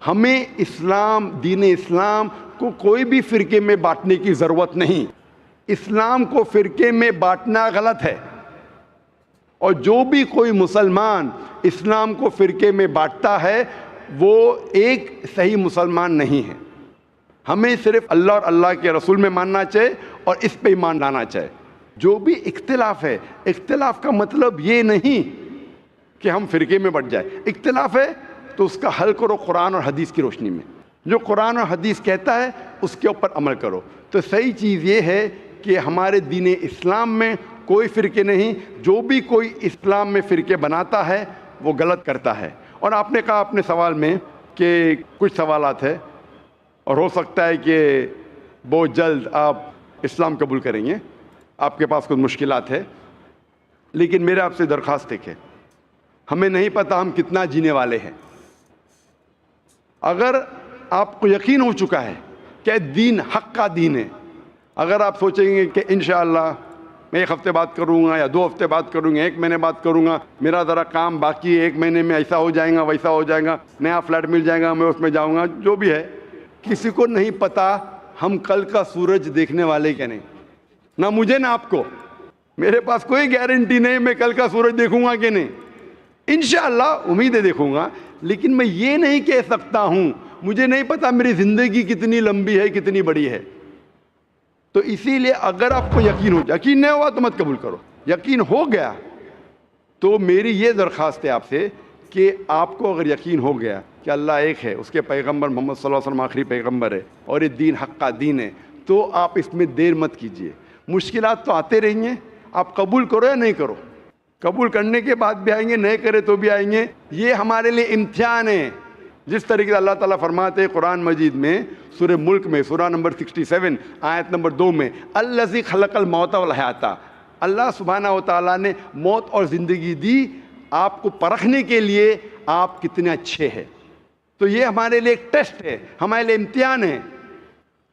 ہمیں اسلام، دین اسلام کو کوئی بھی فرقے میں بانٹنے کی ضرورت نہیں۔ اسلام کو فرقے میں بانٹنا غلط ہے، اور جو بھی کوئی مسلمان اسلام کو فرقے میں بانٹتا ہے وہ ایک صحیح مسلمان نہیں ہے۔ ہمیں صرف اللہ اور اللہ کے رسول میں ماننا چاہیے اور اس پہ ایمان لانا چاہیے۔ جو بھی اختلاف ہے، اختلاف کا مطلب یہ نہیں کہ ہم فرقے میں بٹ جائیں۔ اختلاف ہے تو اس کا حل کرو قرآن اور حدیث کی روشنی میں، جو قرآن اور حدیث کہتا ہے اس کے اوپر عمل کرو۔ تو صحیح چیز یہ ہے کہ ہمارے دین اسلام میں کوئی فرقے نہیں، جو بھی کوئی اسلام میں فرقے بناتا ہے وہ غلط کرتا ہے۔ اور آپ نے کہا اپنے سوال میں کہ کچھ سوالات ہیں اور ہو سکتا ہے کہ بہت جلد آپ اسلام قبول کریں گے، آپ کے پاس کچھ مشکلات ہے، لیکن میرے آپ سے درخواست ہے کہ ہمیں نہیں پتہ ہم کتنا جینے والے ہیں۔ اگر آپ کو یقین ہو چکا ہے کہ دین حق کا دین ہے، اگر آپ سوچیں گے کہ انشاءاللہ میں 1 ہفتے بعد کروں گا یا 2 ہفتے بعد کروں گا, 1 مہینے بعد کروں گا, میرا ذرا کام باقی ہے, 1 مہینے میں ایسا ہو جائے گا ویسا ہو جائے گا, نیا فلیٹ مل جائے گا میں اس میں جاؤں گا, جو بھی ہے. کسی کو نہیں پتا ہم کل کا سورج دیکھنے والے کیا نہیں, نہ مجھے نہ آپ کو. میرے پاس کوئی گارنٹی نہیں میں کل کا سورج دیکھوں گا کہ نہیں. انشاءاللہ امید ہے دیکھوں گا, لیکن میں یہ نہیں کہہ سکتا ہوں, مجھے نہیں پتا میری زندگی کتنی لمبی ہے کتنی بڑی ہے. تو اسی لیے اگر آپ کو یقین ہو, یقین نہیں ہوا تو مت قبول کرو, یقین ہو گیا تو میری یہ درخواست ہے آپ سے کہ آپ کو اگر یقین ہو گیا کہ اللہ ایک ہے, اس کے پیغمبر محمد صلی اللہ علیہ وسلم آخری پیغمبر ہے, اور یہ دین حق کا دین ہے, تو آپ اس میں دیر مت کیجئے. مشکلات تو آتے رہیں گے, آپ قبول کرو یا نہیں کرو, قبول کرنے کے بعد بھی آئیں گے, نہیں کرے تو بھی آئیں گے. یہ ہمارے لیے امتحان ہے. جس طریقے سے اللہ تعالیٰ فرماتے ہیں قرآن مجید میں سورہ ملک میں سورہ نمبر 67 آیت نمبر 2 میں, الذی خلق الموت والحیات, اللہ سبحانہ و تعالیٰ نے موت اور زندگی دی آپ کو پرکھنے کے لیے آپ کتنے اچھے ہیں. تو یہ ہمارے لیے ایک ٹیسٹ ہے, ہمارے لیے امتحان ہے.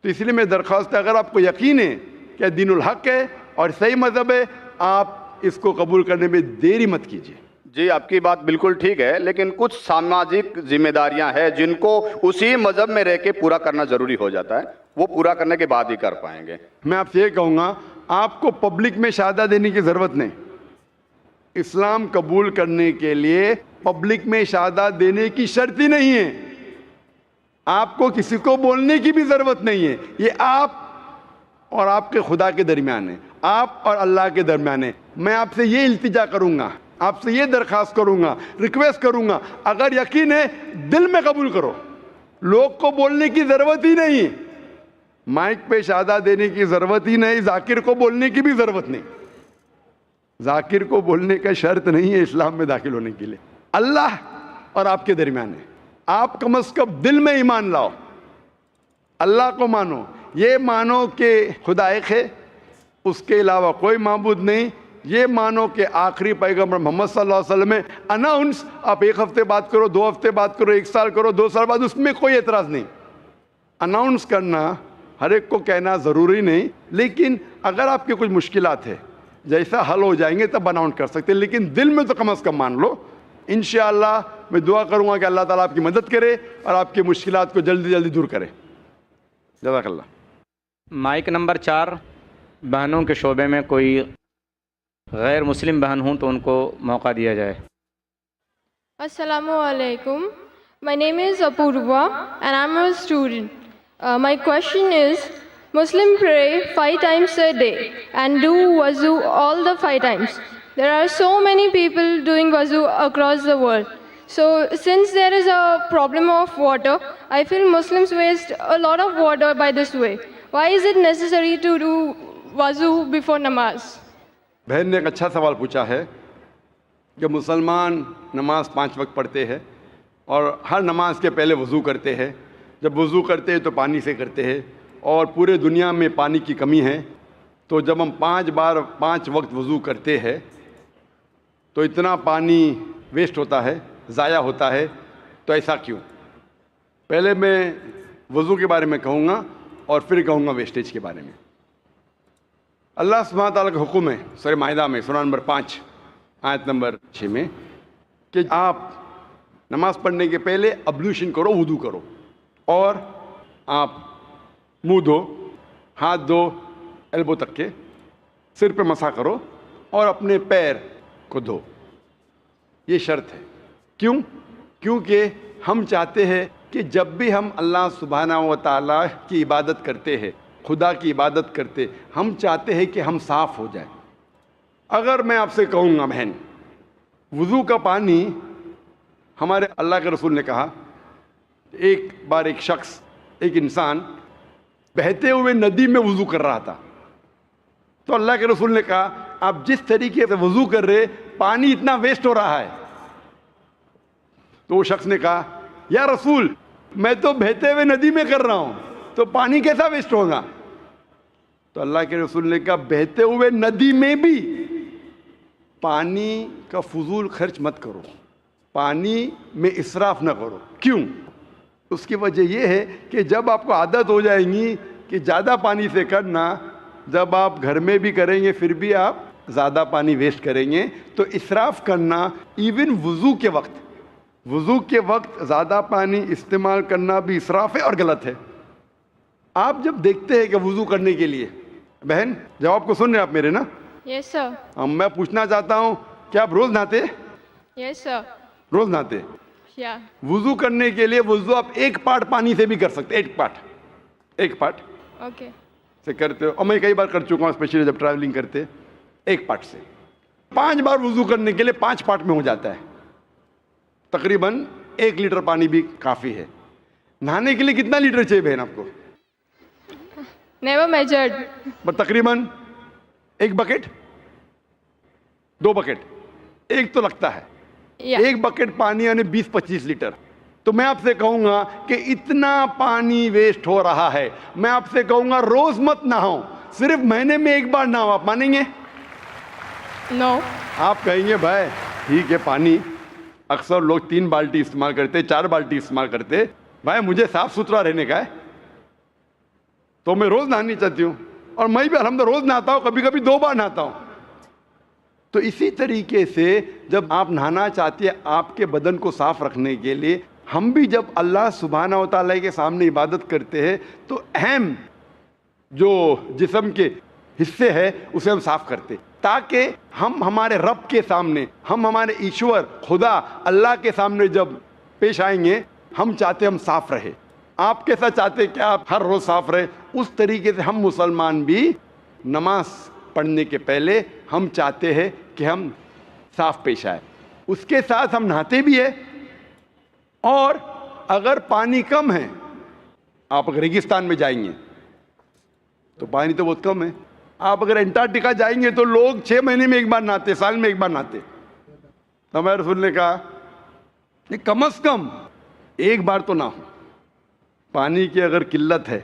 تو اس لیے میں درخواست ہے, اگر آپ کو یقین ہے کہ دین الحق ہے اور صحیح مذہب ہے, آپ اس کو قبول کرنے میں دیری مت کیجیے. جی آپ کی بات بالکل ٹھیک ہے, لیکن کچھ سماجک ذمہ داریاں ہیں جن کو اسی مذہب میں رہ کے پورا کرنا ضروری ہو جاتا ہے, وہ پورا کرنے کے بعد ہی کر پائیں گے. میں آپ سے یہ کہوں گا, آپ کو پبلک میں شہادہ دینے کی ضرورت نہیں. اسلام قبول کرنے کے لیے پبلک میں شہادہ دینے کی شرط ہی نہیں ہے. آپ کو کسی کو بولنے کی بھی ضرورت نہیں ہے. یہ آپ اور آپ کے خدا کے درمیان ہے, آپ اور اللہ کے درمیان ہے. میں آپ سے یہ التجا کروں گا, آپ سے یہ درخواست کروں گا, ریکویسٹ کروں گا, اگر یقین ہے دل میں قبول کرو. لوگ کو بولنے کی ضرورت ہی نہیں ہے, مائک پہ شہادہ دینے کی ضرورت ہی نہیں, ذاکر کو بولنے کی بھی ضرورت نہیں. ذاکر کو بولنے کا شرط نہیں ہے اسلام میں داخل ہونے کے لیے. اللہ اور آپ کے درمیان ہے. آپ کم از کم دل میں ایمان لاؤ, اللہ کو مانو, یہ مانو کہ خدا ایک ہے, اس کے علاوہ کوئی معبود نہیں. یہ مانو کہ آخری پیغمبر محمد صلی اللہ علیہ وسلم ہے. اناؤنس آپ 1 ہفتے بعد کرو, 2 ہفتے بعد کرو, 1 سال کرو, 2 سال بعد, اس میں کوئی اعتراض نہیں. اناؤنس کرنا ہر ایک کو کہنا ضروری نہیں, لیکن اگر آپ کے کچھ مشکلات ہے جیسا حل ہو جائیں گے تب اناؤنس کر سکتے, لیکن دل میں تو کم از کم مان لو. انشاءاللہ میں دعا کروں گا کہ اللہ تعالیٰ آپ کی مدد کرے اور آپ کی مشکلات کو جلدی جلدی دور کرے. جزاک اللہ. مائک نمبر 4, بہنوں کے شعبے میں کوئی غیر مسلم بہن ہوں تو ان کو موقع دیا جائے. السلام علیکم. My name is Apurva and I'm a student. My question is, Muslim pray 5 times a day and do wuzu all the 5 times. There are so many people doing wuzu across the world. So since there is a problem of water, I feel Muslims waste a lot of water by this way. Why is it necessary to do wuzu before namaz? بہن نے ایک اچھا سوال پوچھا ہے کہ مسلمان نماز 5 وقت پڑھتے ہیں اور ہر نماز کے پہلے وضو کرتے ہیں. جب وضو کرتے ہیں تو پانی سے کرتے ہیں, اور پورے دنیا میں پانی کی کمی ہے. تو جب ہم 5 بار 5 وقت وضو کرتے ہیں تو اتنا پانی ویسٹ ہوتا ہے, ضائع ہوتا ہے. تو ایسا کیوں؟ پہلے میں وضو کے بارے میں کہوں گا اور پھر کہوں گا ویسٹیج کے بارے میں. اللہ سبحانہ تعالیٰ کا حکم ہے سورہ مائدہ میں سورہ نمبر 5 آیت نمبر 6 میں کہ آپ نماز پڑھنے کے پہلے ابلیوشن کرو, وضو کرو, اور آپ منہ دھو, ہاتھ دھو ایلبو تک کے, سر پہ مسح کرو اور اپنے پیر کو دھو. یہ شرط ہے. کیوں؟ کیونکہ ہم چاہتے ہیں کہ جب بھی ہم اللہ سبحانہ و تعالیٰ کی عبادت کرتے ہیں, خدا کی عبادت کرتے, ہم چاہتے ہیں کہ ہم صاف ہو جائیں. اگر میں آپ سے کہوں گا بہن, وضو کا پانی, ہمارے اللہ کے رسول نے کہا, ایک بار ایک شخص, ایک انسان بہتے ہوئے ندی میں وضو کر رہا تھا. تو اللہ کے رسول نے کہا آپ جس طریقے سے وضو کر رہے پانی اتنا ویسٹ ہو رہا ہے. تو وہ شخص نے کہا یا رسول میں تو بہتے ہوئے ندی میں کر رہا ہوں تو پانی کیسا ویسٹ ہوگا؟ تو اللہ کے رسول نے کہا بہتے ہوئے ندی میں بھی پانی کا فضول خرچ مت کرو, پانی میں اسراف نہ کرو. کیوں؟ اس کی وجہ یہ ہے کہ جب آپ کو عادت ہو جائے گی کہ زیادہ پانی سے کرنا, جب آپ گھر میں بھی کریں گے پھر بھی آپ زیادہ پانی ویسٹ کریں گے. تو اسراف کرنا ایون وضو کے وقت زیادہ پانی استعمال کرنا بھی اسراف ہے اور غلط ہے. آپ جب دیکھتے ہیں کہ وضو کرنے کے لیے, بہن جواب کو سن رہے ہیں آپ میرے نا؟ یس سر. میں پوچھنا چاہتا ہوں کیا آپ روز نہاتے؟ یس سر. روز نہاتے؟ یا. وضو کرنے کے لیے وضو آپ ایک پارٹ پانی سے بھی کر سکتے, ایک پارٹ اوکے سے کرتے ہو. اور میں کئی بار کر چکا ہوں, اسپیشلی جب ٹریولنگ کرتے, ایک پارٹ سے 5 بار وضو کرنے کے لیے 5 پارٹ میں ہو جاتا ہے. تقریباً 1 لیٹر پانی بھی کافی ہے. نہانے کے لیے کتنا لیٹر چاہیے بہن آپ کو؟ Never measured. پر تقریباً 1 بکٹ 2 بکٹ, ایک تو لگتا ہے. 1 بکٹ پانی یعنی 20-25 لیٹر. تو میں آپ سے کہوں گا کہ اتنا پانی ویسٹ ہو رہا ہے. میں آپ سے کہوں گا روز مت نہاؤ, صرف مہینے میں 1 بار نہاؤ. آپ مانیں گے؟ نو. آپ کہیں گے بھائی ٹھیک ہے, پانی اکثر لوگ 3 بالٹی استعمال کرتے, 4 بالٹی استعمال کرتے. بھائی مجھے صاف ستھرا رہنے کا ہے تو میں روز نہانی چاہتی ہوں, اور میں بھی الحمدللہ روز نہاتا ہوں, کبھی کبھی 2 بار نہاتا ہوں. تو اسی طریقے سے جب آپ نہانا چاہتے ہیں آپ کے بدن کو صاف رکھنے کے لیے, ہم بھی جب اللہ سبحانہ و تعالیٰ کے سامنے عبادت کرتے ہیں تو اہم جو جسم کے حصے ہیں اسے ہم صاف کرتے, تاکہ ہم ہمارے رب کے سامنے, ہم ہمارے ایشور خدا اللہ کے سامنے جب پیش آئیں گے, ہم چاہتے ہم صاف رہے. آپ کیسا چاہتے کہ آپ ہر روز صاف رہے, اس طریقے سے ہم مسلمان بھی نماز پڑھنے کے پہلے ہم چاہتے ہیں کہ ہم صاف پیش آئے. اس کے ساتھ ہم نہاتے بھی ہیں. اور اگر پانی کم ہے, آپ اگر ریگستان میں جائیں گے تو پانی تو بہت کم ہے. آپ اگر انٹارکٹیکا جائیں گے تو لوگ 6 مہینے میں 1 بار نہاتے, سال میں 1 بار نہاتے. تو ہمارے رسول نے کہا کہ کم از کم 1 بار تو نہ ہو. پانی کی اگر قلت ہے,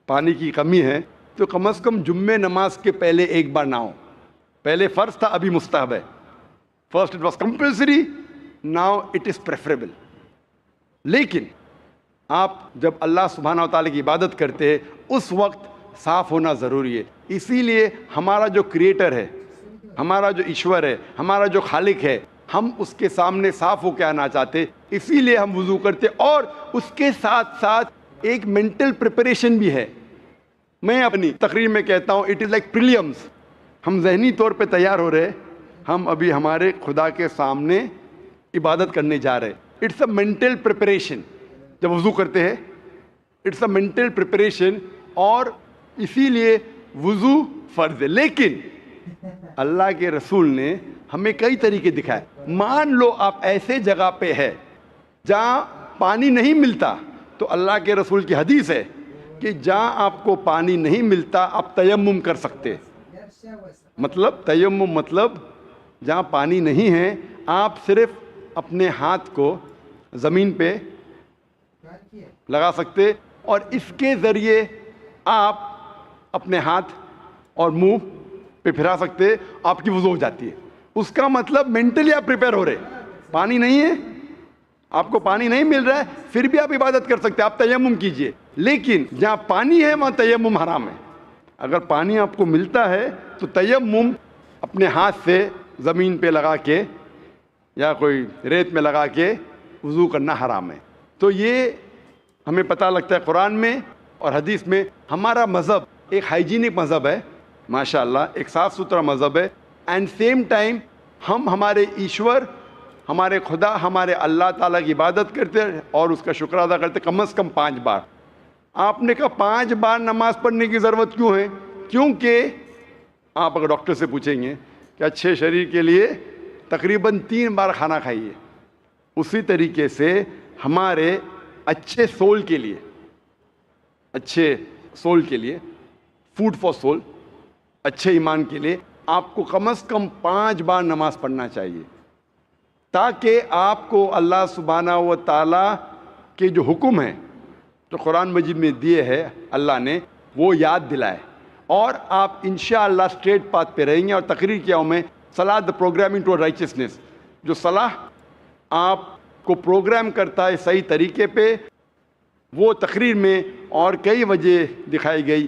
پانی کی کمی ہے, تو کم از کم جمعہ نماز کے پہلے 1 بار نہ ہو. پہلے فرض تھا, ابھی مستحب ہے. First it was compulsory, now it is preferable. لیکن آپ جب اللہ سبحانہ و تعالیٰ کی عبادت کرتے ہیں اس وقت صاف ہونا ضروری ہے. اسی لیے ہمارا جو کریٹر ہے, ہمارا جو ایشور ہے, ہمارا جو خالق ہے, ہم اس کے سامنے صاف ہو کے آنا چاہتے, اسی لیے ہم وضو کرتے. اور اس کے ساتھ ساتھ ایک مینٹل پریپریشن بھی ہے. میں اپنی تقریر میں کہتا ہوں اٹ از لائک پریلیمز. ہم ذہنی طور پہ تیار ہو رہے, ہم ابھی ہمارے خدا کے سامنے عبادت کرنے جا رہے. It's a mental preparation. جب وضو کرتے ہیں اٹس اے مینٹل پریپریشن, اور اسی لیے وضو فرض ہے. لیکن اللہ کے رسول نے ہمیں کئی طریقے دکھائے. مان لو آپ ایسے جگہ پہ ہے جہاں پانی نہیں ملتا, تو اللہ کے رسول کی حدیث ہے کہ جہاں آپ کو پانی نہیں ملتا آپ تیمم کر سکتے. مطلب تیمم مطلب جہاں پانی نہیں ہے آپ صرف اپنے ہاتھ کو زمین پہ لگا سکتے, اور اس کے ذریعے آپ اپنے ہاتھ اور منہ پہ پھرا سکتے, آپ کی وضو ہو جاتی ہے. اس کا مطلب مینٹلی آپ پریپیئر ہو رہے. پانی نہیں ہے, آپ کو پانی نہیں مل رہا ہے, پھر بھی آپ عبادت کر سکتے, آپ تیمم کیجئے. لیکن جہاں پانی ہے وہاں تیمم حرام ہے. اگر پانی آپ کو ملتا ہے تو تیمم اپنے ہاتھ سے زمین پہ لگا کے یا کوئی ریت میں لگا کے وضو کرنا حرام ہے. تو یہ ہمیں پتہ لگتا ہے قرآن میں اور حدیث میں. ہمارا مذہب ایک ہائیجینک مذہب ہے, ماشاءاللہ ایک صاف ستھرا مذہب ہے. اینڈ سیم ٹائم ہم ہمارے ایشور, ہمارے خدا, ہمارے اللہ تعالیٰ کی عبادت کرتے اور اس کا شکر ادا کرتے کم از کم 5 بار. آپ نے کہا 5 بار نماز پڑھنے کی ضرورت کیوں ہے؟ کیونکہ آپ اگر ڈاکٹر سے پوچھیں گے کہ اچھے شریر کے لیے تقریباً 3 بار کھانا کھائیے, اسی طریقے سے ہمارے اچھے سول کے لیے, اچھے سول کے لیے, فوڈ فار سول, اچھے ایمان کے لیے آپ کو کم از کم 5 بار نماز پڑھنا چاہیے, تاکہ آپ کو اللہ سبحانہ و تعالیٰ کے جو حکم ہیں جو قرآن مجید میں دیے ہیں اللہ نے, وہ یاد دلائے, اور آپ انشاءاللہ اسٹریٹ پاتھ پہ رہیں گے. اور تقریر کیا ہوں میں, صلاح دا پروگرامنگ ٹو رائچسنس, جو صلاح آپ کو پروگرام کرتا ہے صحیح طریقے پہ, وہ تقریر میں اور کئی وجہ دکھائی گئی.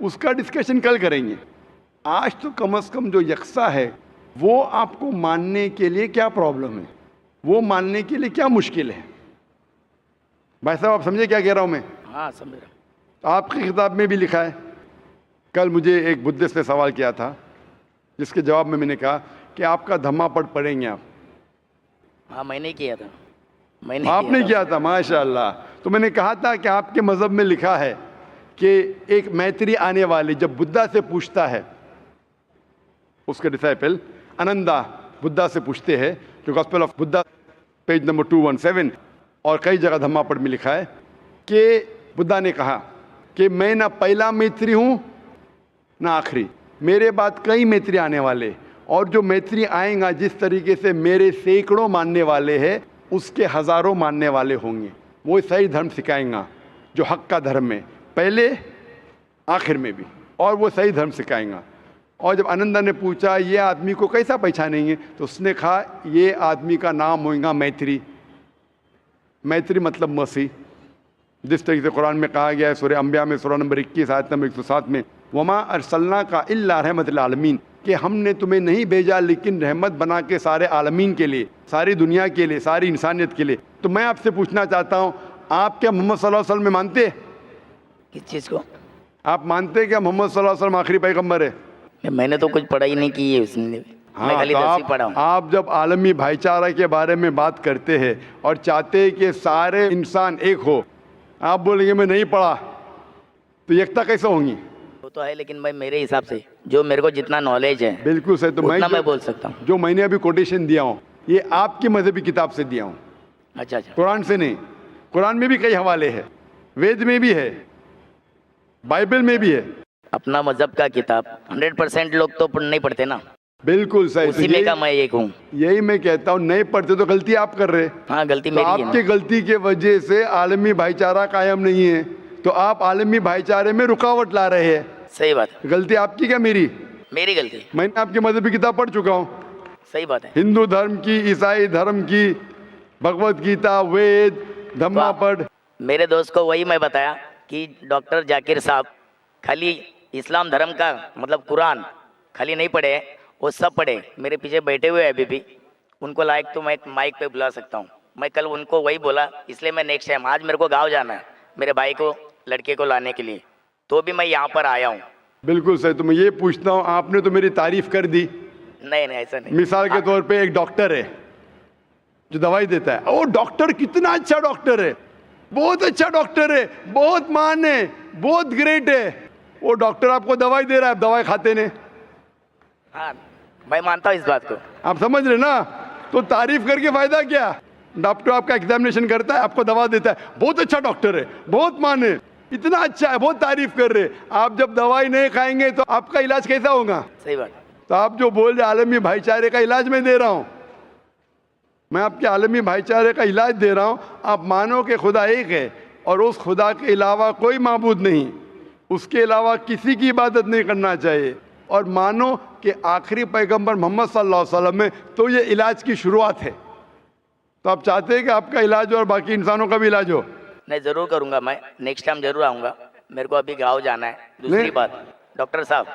اس کا ڈسکشن کل کریں گے. آج تو کم از کم جو یکساں ہے وہ آپ کو ماننے کے لیے کیا پرابلم ہے, وہ ماننے کے لیے کیا مشکل ہے. بھائی صاحب آپ سمجھے کیا کہہ رہا ہوں میں؟ ہاں سمجھ رہا. آپ کی کتاب میں بھی لکھا ہے. کل مجھے ایک بدھسٹ نے سوال کیا تھا جس کے جواب میں نے کہا کہ آپ کا دھما پڑھ پڑھیں گے آپ. ہاں میں نے کیا تھا. آپ نے کیا تھا, ماشاء اللہ. تو میں نے کہا تھا کہ آپ کے مذہب میں لکھا ہے کہ ایک میتری آنے والے جب بدھا سے پوچھتا ہے, اس کے ڈسائپل انندا بدھا سے پوچھتے ہیں, جو gospel of Buddha page number 217 اور کئی جگہ دھما پڑھ میں لکھا ہے کہ بدھا نے کہا کہ میں نہ پہلا میتری ہوں نہ آخری, میرے بعد کئی میتری آنے والے, اور جو میتری آئیں گا جس طریقے سے میرے سینکڑوں ماننے والے ہیں اس کے ہزاروں ماننے والے ہوں گے. وہ صحیح دھرم سکھائیں گا جو حق کا دھرم ہے, پہلے آخر میں بھی, اور وہ صحیح دھرم سکھائیں گا. اور جب آنندا نے پوچھا یہ آدمی کو کیسا پہچانیں گے, تو اس نے کہا یہ آدمی کا نام ہوئے گا میتری. میتری مطلب مسیح, جس طریقے سے قرآن میں کہا گیا ہے سورہ انبیاء میں سورہ نمبر 21 آیت نمبر 107 میں, وما ارسلناک الا رحمت للعالمین, کہ ہم نے تمہیں نہیں بھیجا لیکن رحمت بنا کے سارے عالمین کے لیے, ساری دنیا کے لیے, ساری انسانیت کے لیے. تو میں آپ سے پوچھنا چاہتا ہوں, آپ کیا محمد صلی اللہ علیہ وسلم میں مانتے ہیں؟ کس چیز کو؟ آپ مانتے ہیں کہ محمد صلی اللہ علیہ وسلم آخری پیغمبر ہے؟ میں نے تو کچھ پڑھائی نہیں کی ہے اس نے. ہاں, تو آپ جب عالمی بھائی چارہ کے بارے میں بات کرتے ہیں اور چاہتے ہیں کہ سارے انسان ایک ہو, آپ بولیں گے میں نہیں پڑھا, تو یکتا کیسے ہوں گی؟ وہ تو ہے, لیکن میں میرے حساب سے جو میرے کو جتنا نالج ہے بالکل صحیح, تو اتنا میں بول سکتا ہوں. جو میں نے ابھی کوٹیشن دیا ہوں یہ آپ کی مذہبی کتاب سے دیا ہوں. اچھا اچھا, قرآن سے نہیں. قرآن میں بھی کئی حوالے ہیں, وید میں بھی ہے, بائبل میں بھی ہے. اپنا مذہب کا کتاب 100% لوگ تو نہیں پڑھتے نا. بالکل صحیح, اسی میں کا میں ایک ہوں. یہی میں کہتا ہوں, نہیں پڑھتے تو غلطی آپ کر رہے. ہاں غلطی میری ہے. آپ کی غلطی کے وجہ سے عالمی بھائی چارہ قائم نہیں ہے, تو آپ عالمی بھائی چارے میں رکاوٹ لا رہے ہیں. صحیح بات. غلطی آپ کی کیا میری؟ میری غلطی. میں نے آپ کی مذہبی کتاب پڑھ چکا ہوں. صحیح بات ہے. ہندو دھرم کی, عیسائی دھرم کی, بھگوت گیتا, وید, دھما پڑھ. میرے دوست کو وہی میں بتایا کہ ڈاکٹر ذاکر صاحب خالی اسلام دھرم کا مطلب قرآن خالی نہیں پڑھے, وہ سب پڑھے. میرے پیچھے بیٹھے ہوئے ابھی بھی, ان کو لائق تو میں مائک پہ بلا سکتا ہوں. میں کل ان کو وہی بولا, اس لیے میں نیکسٹ ٹائم, آج میرے کو گاؤں جانا ہے میرے بھائی کو لڑکے کو لانے کے لیے, تو بھی میں یہاں پر آیا ہوں. بالکل صحیح. تو میں یہ پوچھتا ہوں, آپ نے تو میری تعریف کر دی. نہیں نہیں ایسا نہیں. مثال کے طور پہ ایک ڈاکٹر ہے جو دوائی دیتا ہے, وہ ڈاکٹر کتنا اچھا ڈاکٹر ہے, بہت اچھا ڈاکٹر ہے, بہت مان ہے, بہت گریٹ ہے. وہ ڈاکٹر آپ کو دوائی دے رہا ہے, آپ دوائی کھاتے نہیں. ہاں میں مانتا ہوں اس بات کو. آپ سمجھ رہے نا؟ تو تعریف کر کے فائدہ کیا؟ ڈاکٹر آپ کا ایگزامینیشن کرتا ہے, آپ کو دوا دیتا ہے, بہت اچھا ڈاکٹر ہے, بہت مان ہے, اتنا اچھا ہے, بہت تعریف کر رہے. آپ جب دوائی نہیں کھائیں گے تو آپ کا علاج کیسا ہوگا؟ صحیح بات. تو آپ جو بول رہے عالمی بھائی چارے کا علاج میں دے رہا ہوں, میں آپ کے عالمی بھائی چارے کا علاج دے رہا ہوں. آپ مانو کہ خدا ایک ہے اور اس خدا کے علاوہ کوئی معبود نہیں, اس کے علاوہ کسی کی عبادت نہیں کرنا چاہیے, اور مانو کہ آخری پیغمبر محمد صلی اللہ علیہ وسلم میں, تو یہ علاج کی شروعات ہے. تو آپ چاہتے ہیں کہ آپ کا علاج ہو اور باقی انسانوں کا بھی علاج ہو؟ نہیں ضرور کروں گا, میں نیکسٹ ٹائم ضرور آؤں گا. میرے کو ابھی گاؤں جانا ہے. دوسری بات ڈاکٹر صاحب,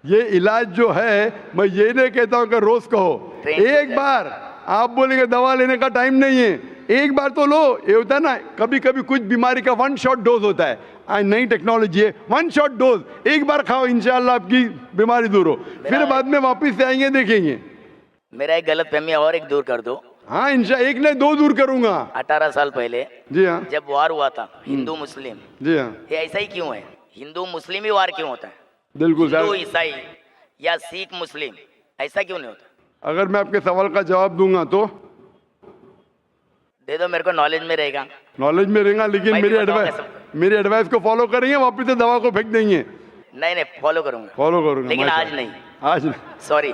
یہ علاج جو ہے میں یہ نہیں کہتا ہوں کہ روز کہو, ایک بار آپ بولیں گے دوا لینے کا ٹائم نہیں ہے, ایک بار تو لو. یہ ہوتا ہے نا کبھی کبھی کچھ بیماری کا 1 شاٹ ڈوز ہوتا ہے, نئی ٹیکنالوجی ہے, 1 شاٹ ڈوز, ایک بار کھاؤ انشاءاللہ آپ کی بیماری دور ہو, پھر بعد میں واپس سے آئیں گے دیکھیں گے. میرا ایک غلط فہمی اور ایک دور کر دو. ہاں انشاءاللہ, ایک نہیں 2 دور کروں گا. 18 سال پہلے جی ہاں جب وار ہوا تھا ہندو مسلم, جی ہاں, یہ ایسا ہی کیوں ہے؟ ہندو مسلم ہی وار کیوں ہوتا ہے؟ بالکل ہندو عیسائی یا سکھ مسلم ایسا کیوں نہیں ہوتا؟ اگر میں آپ کے سوال کا جواب دوں گا تو دے دو, میرے کو نالج میں رہے گا. نالج میں رہیں گا, لیکن میری ایڈوائس کو فالو کریں گے, واپس سے دوا کو پھینک دیں گے. نہیں نہیں فالو کروں گا. فالو کروں گا لیکن آج نہیں. آج نہیں, سوری.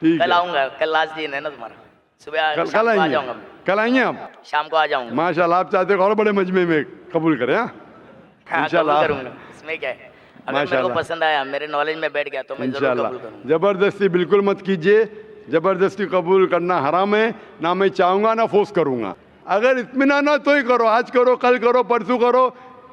ٹھیک کل آؤں گا, کل لاسٹ دن ہے نا تمہارا. صبح کل آ آئیں جاؤں گے, گا. کل آئیں گے آپ؟ شام کو آ جاؤں گا. ماشاءاللہ, آپ چاہتے ہیں اور بڑے مجمع میں قبول کریں. ہاں قبول کروں گا, اس میں کیا ہے. اگر میرے کو پسند آیا, میرے نالج میں بیٹھ گیا تو میں ضرور قبول کروں گا. زبردستی بالکل مت کیجیے, زبردستی قبول کرنا حرام ہے. نہ میں چاہوں گا نہ فورس کروں گا. اگر اطمینان نہ تو ہی کرو, آج کرو, کل کرو, پرسوں کرو,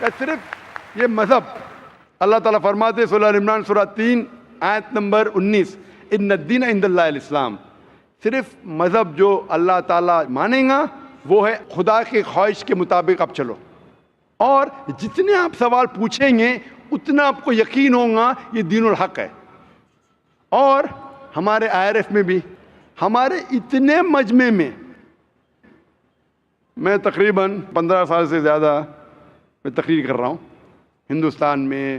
کہ صرف یہ مذہب، اللہ تعالیٰ فرماتے سورہ عمران سورہ 3 آیت نمبر 19، ان الدین عند اللہ الاسلام، صرف مذہب جو اللہ تعالیٰ مانیں گا وہ ہے خدا کے خواہش کے مطابق آپ چلو، اور جتنے آپ سوال پوچھیں گے اتنا آپ کو یقین ہوگا یہ دین الحق ہے۔ اور ہمارے IRF میں بھی ہمارے اتنے مجمع میں، میں تقریباً 15 سال سے زیادہ میں تقریر کر رہا ہوں، ہندوستان میں،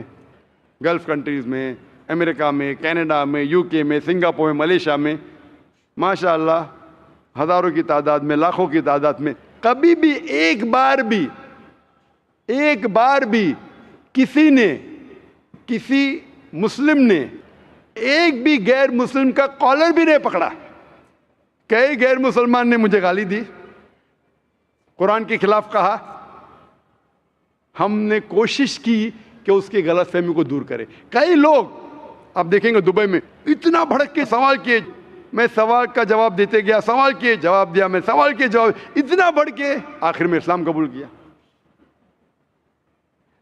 گلف کنٹریز میں، امریکہ میں، کینیڈا میں، UK میں، سنگاپور میں، ملیشیا میں، ماشاءاللہ ہزاروں کی تعداد میں، لاکھوں کی تعداد میں، کبھی بھی ایک بار بھی کسی نے، کسی مسلم نے ایک بھی غیر مسلم کا کالر بھی نہیں پکڑا۔ کئی غیر مسلمان نے مجھے گالی دی، قرآن کے خلاف کہا، ہم نے کوشش کی کہ اس کی غلط فہمی کو دور کرے۔ کئی لوگ آپ دیکھیں گے دبئی میں اتنا بھڑک کے سوال کیے، میں سوال کا جواب دیتے گیا، سوال کیے جواب دیا، میں سوال کے جواب، اتنا بڑھ کے آخر میں اسلام قبول کیا۔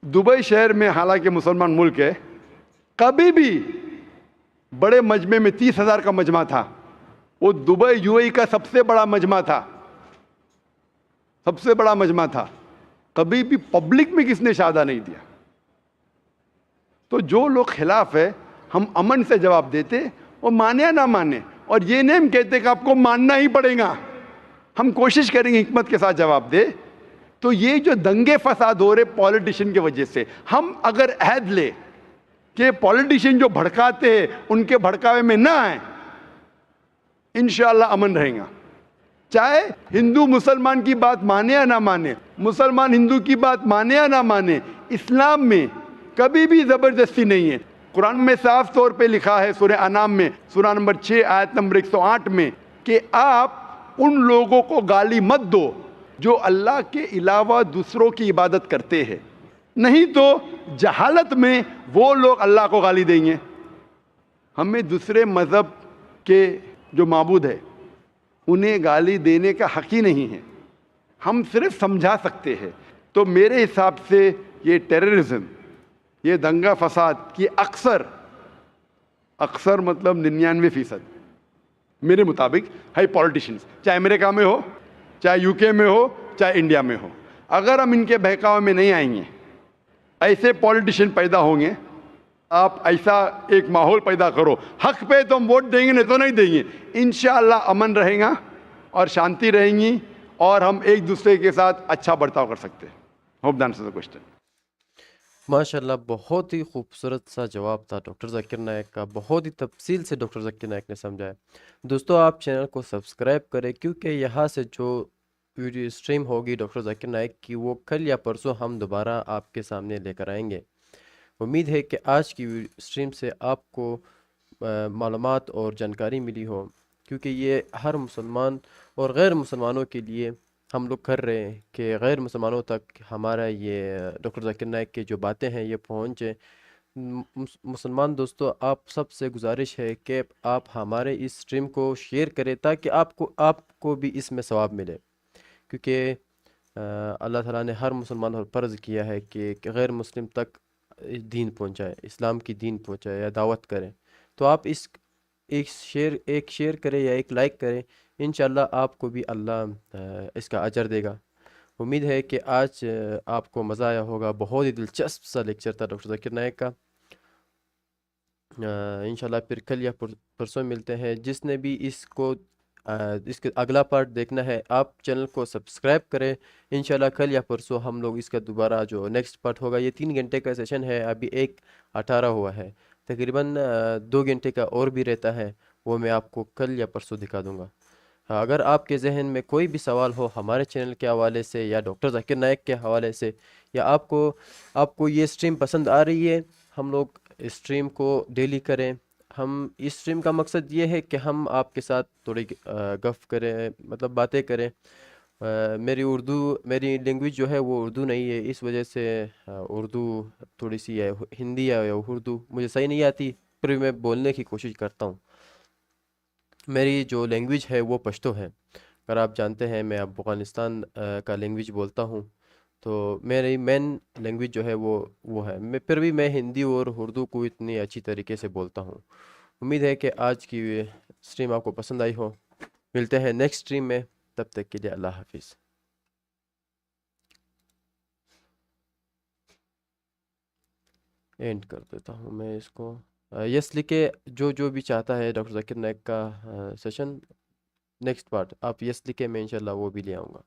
دبئی شہر میں حالانکہ مسلمان ملک ہے، کبھی بھی بڑے مجمع میں 30,000 کا مجمع تھا، وہ دبئی UAE کا سب سے بڑا مجمع تھا، سب سے بڑا مجمع تھا، کبھی بھی پبلک میں کس نے شہادہ نہیں دیا۔ تو جو لوگ خلاف ہے ہم امن سے جواب دیتے، وہ مانے یا نہ مانے، اور یہ نہیں ہم کہتے کہ آپ کو ماننا ہی پڑے گا، ہم کوشش کریں گے حکمت کے ساتھ جواب دے۔ تو یہ جو دنگے فساد ہو رہے پولیٹیشین کی وجہ سے، ہم اگر عہد لے کہ پولیٹیشین جو بھڑکاتے ہیں ان کے بھڑکاوے میں نہ آئیں، انشاءاللہ امن رہے گا۔ چاہے ہندو مسلمان کی بات مانے یا نہ مانے، مسلمان ہندو کی بات مانے یا نہ مانے، اسلام میں کبھی بھی زبردستی نہیں ہے۔ قرآن میں صاف طور پہ لکھا ہے سورہ انعام میں سورہ نمبر 6 آیت نمبر 108 میں کہ آپ ان لوگوں کو گالی مت دو جو اللہ کے علاوہ دوسروں کی عبادت کرتے ہیں، نہیں تو جہالت میں وہ لوگ اللہ کو گالی دیں گے۔ ہمیں دوسرے مذہب کے جو معبود ہے انہیں گالی دینے کا حق ہی نہیں ہے، ہم صرف سمجھا سکتے ہیں۔ تو میرے حساب سے یہ ٹیررزم، یہ دنگا فساد کی اکثر مطلب 99% میرے مطابق ہے پولیٹیشنز، چاہے امریکہ میں ہو، چاہے UK میں ہو، چاہے انڈیا میں ہو۔ اگر ہم ان کے بہکاوے میں نہیں آئیں گے، ایسے پولیٹیشین پیدا ہوں گے، آپ ایسا ایک ماحول پیدا کرو، حق پہ تو ہم ووٹ دیں گے، نہیں تو نہیں دیں گے، انشاءاللہ امن رہے گا اور شانتی رہیں گی، اور ہم ایک دوسرے کے ساتھ اچھا برتاؤ کر سکتے ہیں۔ Hope that answers the question. ماشاءاللہ بہت ہی خوبصورت سا جواب تھا ڈاکٹر ذاکر نائک کا، بہت ہی تفصیل سے ڈاکٹر ذاکر نائک نے سمجھایا۔ دوستو آپ چینل کو سبسکرائب کریں، کیونکہ یہاں سے جو ویڈیو اسٹریم ہوگی ڈاکٹر ذاکر نائک کی وہ کل یا پرسوں ہم دوبارہ آپ کے سامنے لے کر آئیں گے۔ امید ہے کہ آج کی ویڈیو اسٹریم سے آپ کو معلومات اور جانکاری ملی ہو، کیونکہ یہ ہر مسلمان اور غیر مسلمانوں کے لیے ہم لوگ کر رہے ہیں کہ غیر مسلمانوں تک ہمارا یہ ڈاکٹر ذاکر نائک کی جو باتیں ہیں یہ پہنچے۔ مسلمان دوستو آپ سب سے گزارش ہے کہ آپ ہمارے اس اسٹریم کو شیئر کریں تاکہ آپ کو بھی اس میں ثواب ملے، کیونکہ اللہ تعالیٰ نے ہر مسلمان پر فرض کیا ہے کہ غیر مسلم تک دین پہنچائے، اسلام کی دین پہنچائے یا دعوت کریں۔ تو آپ ایک شیئر کریں یا ایک لائک کریں، انشاءاللہ آپ کو بھی اللہ اس کا اجر دے گا۔ امید ہے کہ آج آپ کو مزہ آیا ہوگا، بہت ہی دلچسپ سا لیکچر تھا ڈاکٹر ذاکر نائک کا۔ انشاءاللہ پھر کل یا پرسوں ملتے ہیں۔ جس نے بھی اس کے اگلا پارٹ دیکھنا ہے آپ چینل کو سبسکرائب کریں، انشاءاللہ کل یا پرسوں ہم لوگ اس کا دوبارہ جو نیکسٹ پارٹ ہوگا، یہ 3 گھنٹے کا سیشن ہے، ابھی 1:18 ہوا ہے، تقریباً 2 گھنٹے کا اور بھی رہتا ہے، وہ میں آپ کو کل یا پرسوں دکھا دوں گا۔ اگر آپ کے ذہن میں کوئی بھی سوال ہو ہمارے چینل کے حوالے سے یا ڈاکٹر ذاکر نائک کے حوالے سے، یا آپ کو یہ اسٹریم پسند آ رہی ہے، ہم لوگ اسٹریم کو ڈیلی کریں۔ ہم اس اسٹریم کا مقصد یہ ہے کہ ہم آپ کے ساتھ تھوڑی گف کریں، مطلب باتیں کریں۔ میری لینگویج جو ہے وہ اردو نہیں ہے، اس وجہ سے اردو تھوڑی سی ہے، ہندی یا اردو مجھے صحیح نہیں آتی، پھر میں بولنے کی کوشش کرتا ہوں۔ میری جو لینگویج ہے وہ پشتو ہے، اگر آپ جانتے ہیں میں افغانستان کا لینگویج بولتا ہوں، تو میری مین لینگویج جو ہے وہ ہے. میں پھر بھی میں ہندی اور اردو کو اتنی اچھی طریقے سے بولتا ہوں. امید ہے کہ آج کی اسٹریم آپ کو پسند آئی ہو. ملتے ہیں نیکسٹ اسٹریم میں، تب تک کے لیے اللہ حافظ. اینڈ کر دیتا ہوں میں اس کو. یس لکھے جو بھی چاہتا ہے ڈاکٹر ذاکر نائک کا سیشن نیکسٹ پارٹ، آپ یس لکھے، میں انشاءاللہ وہ بھی لے آؤں گا.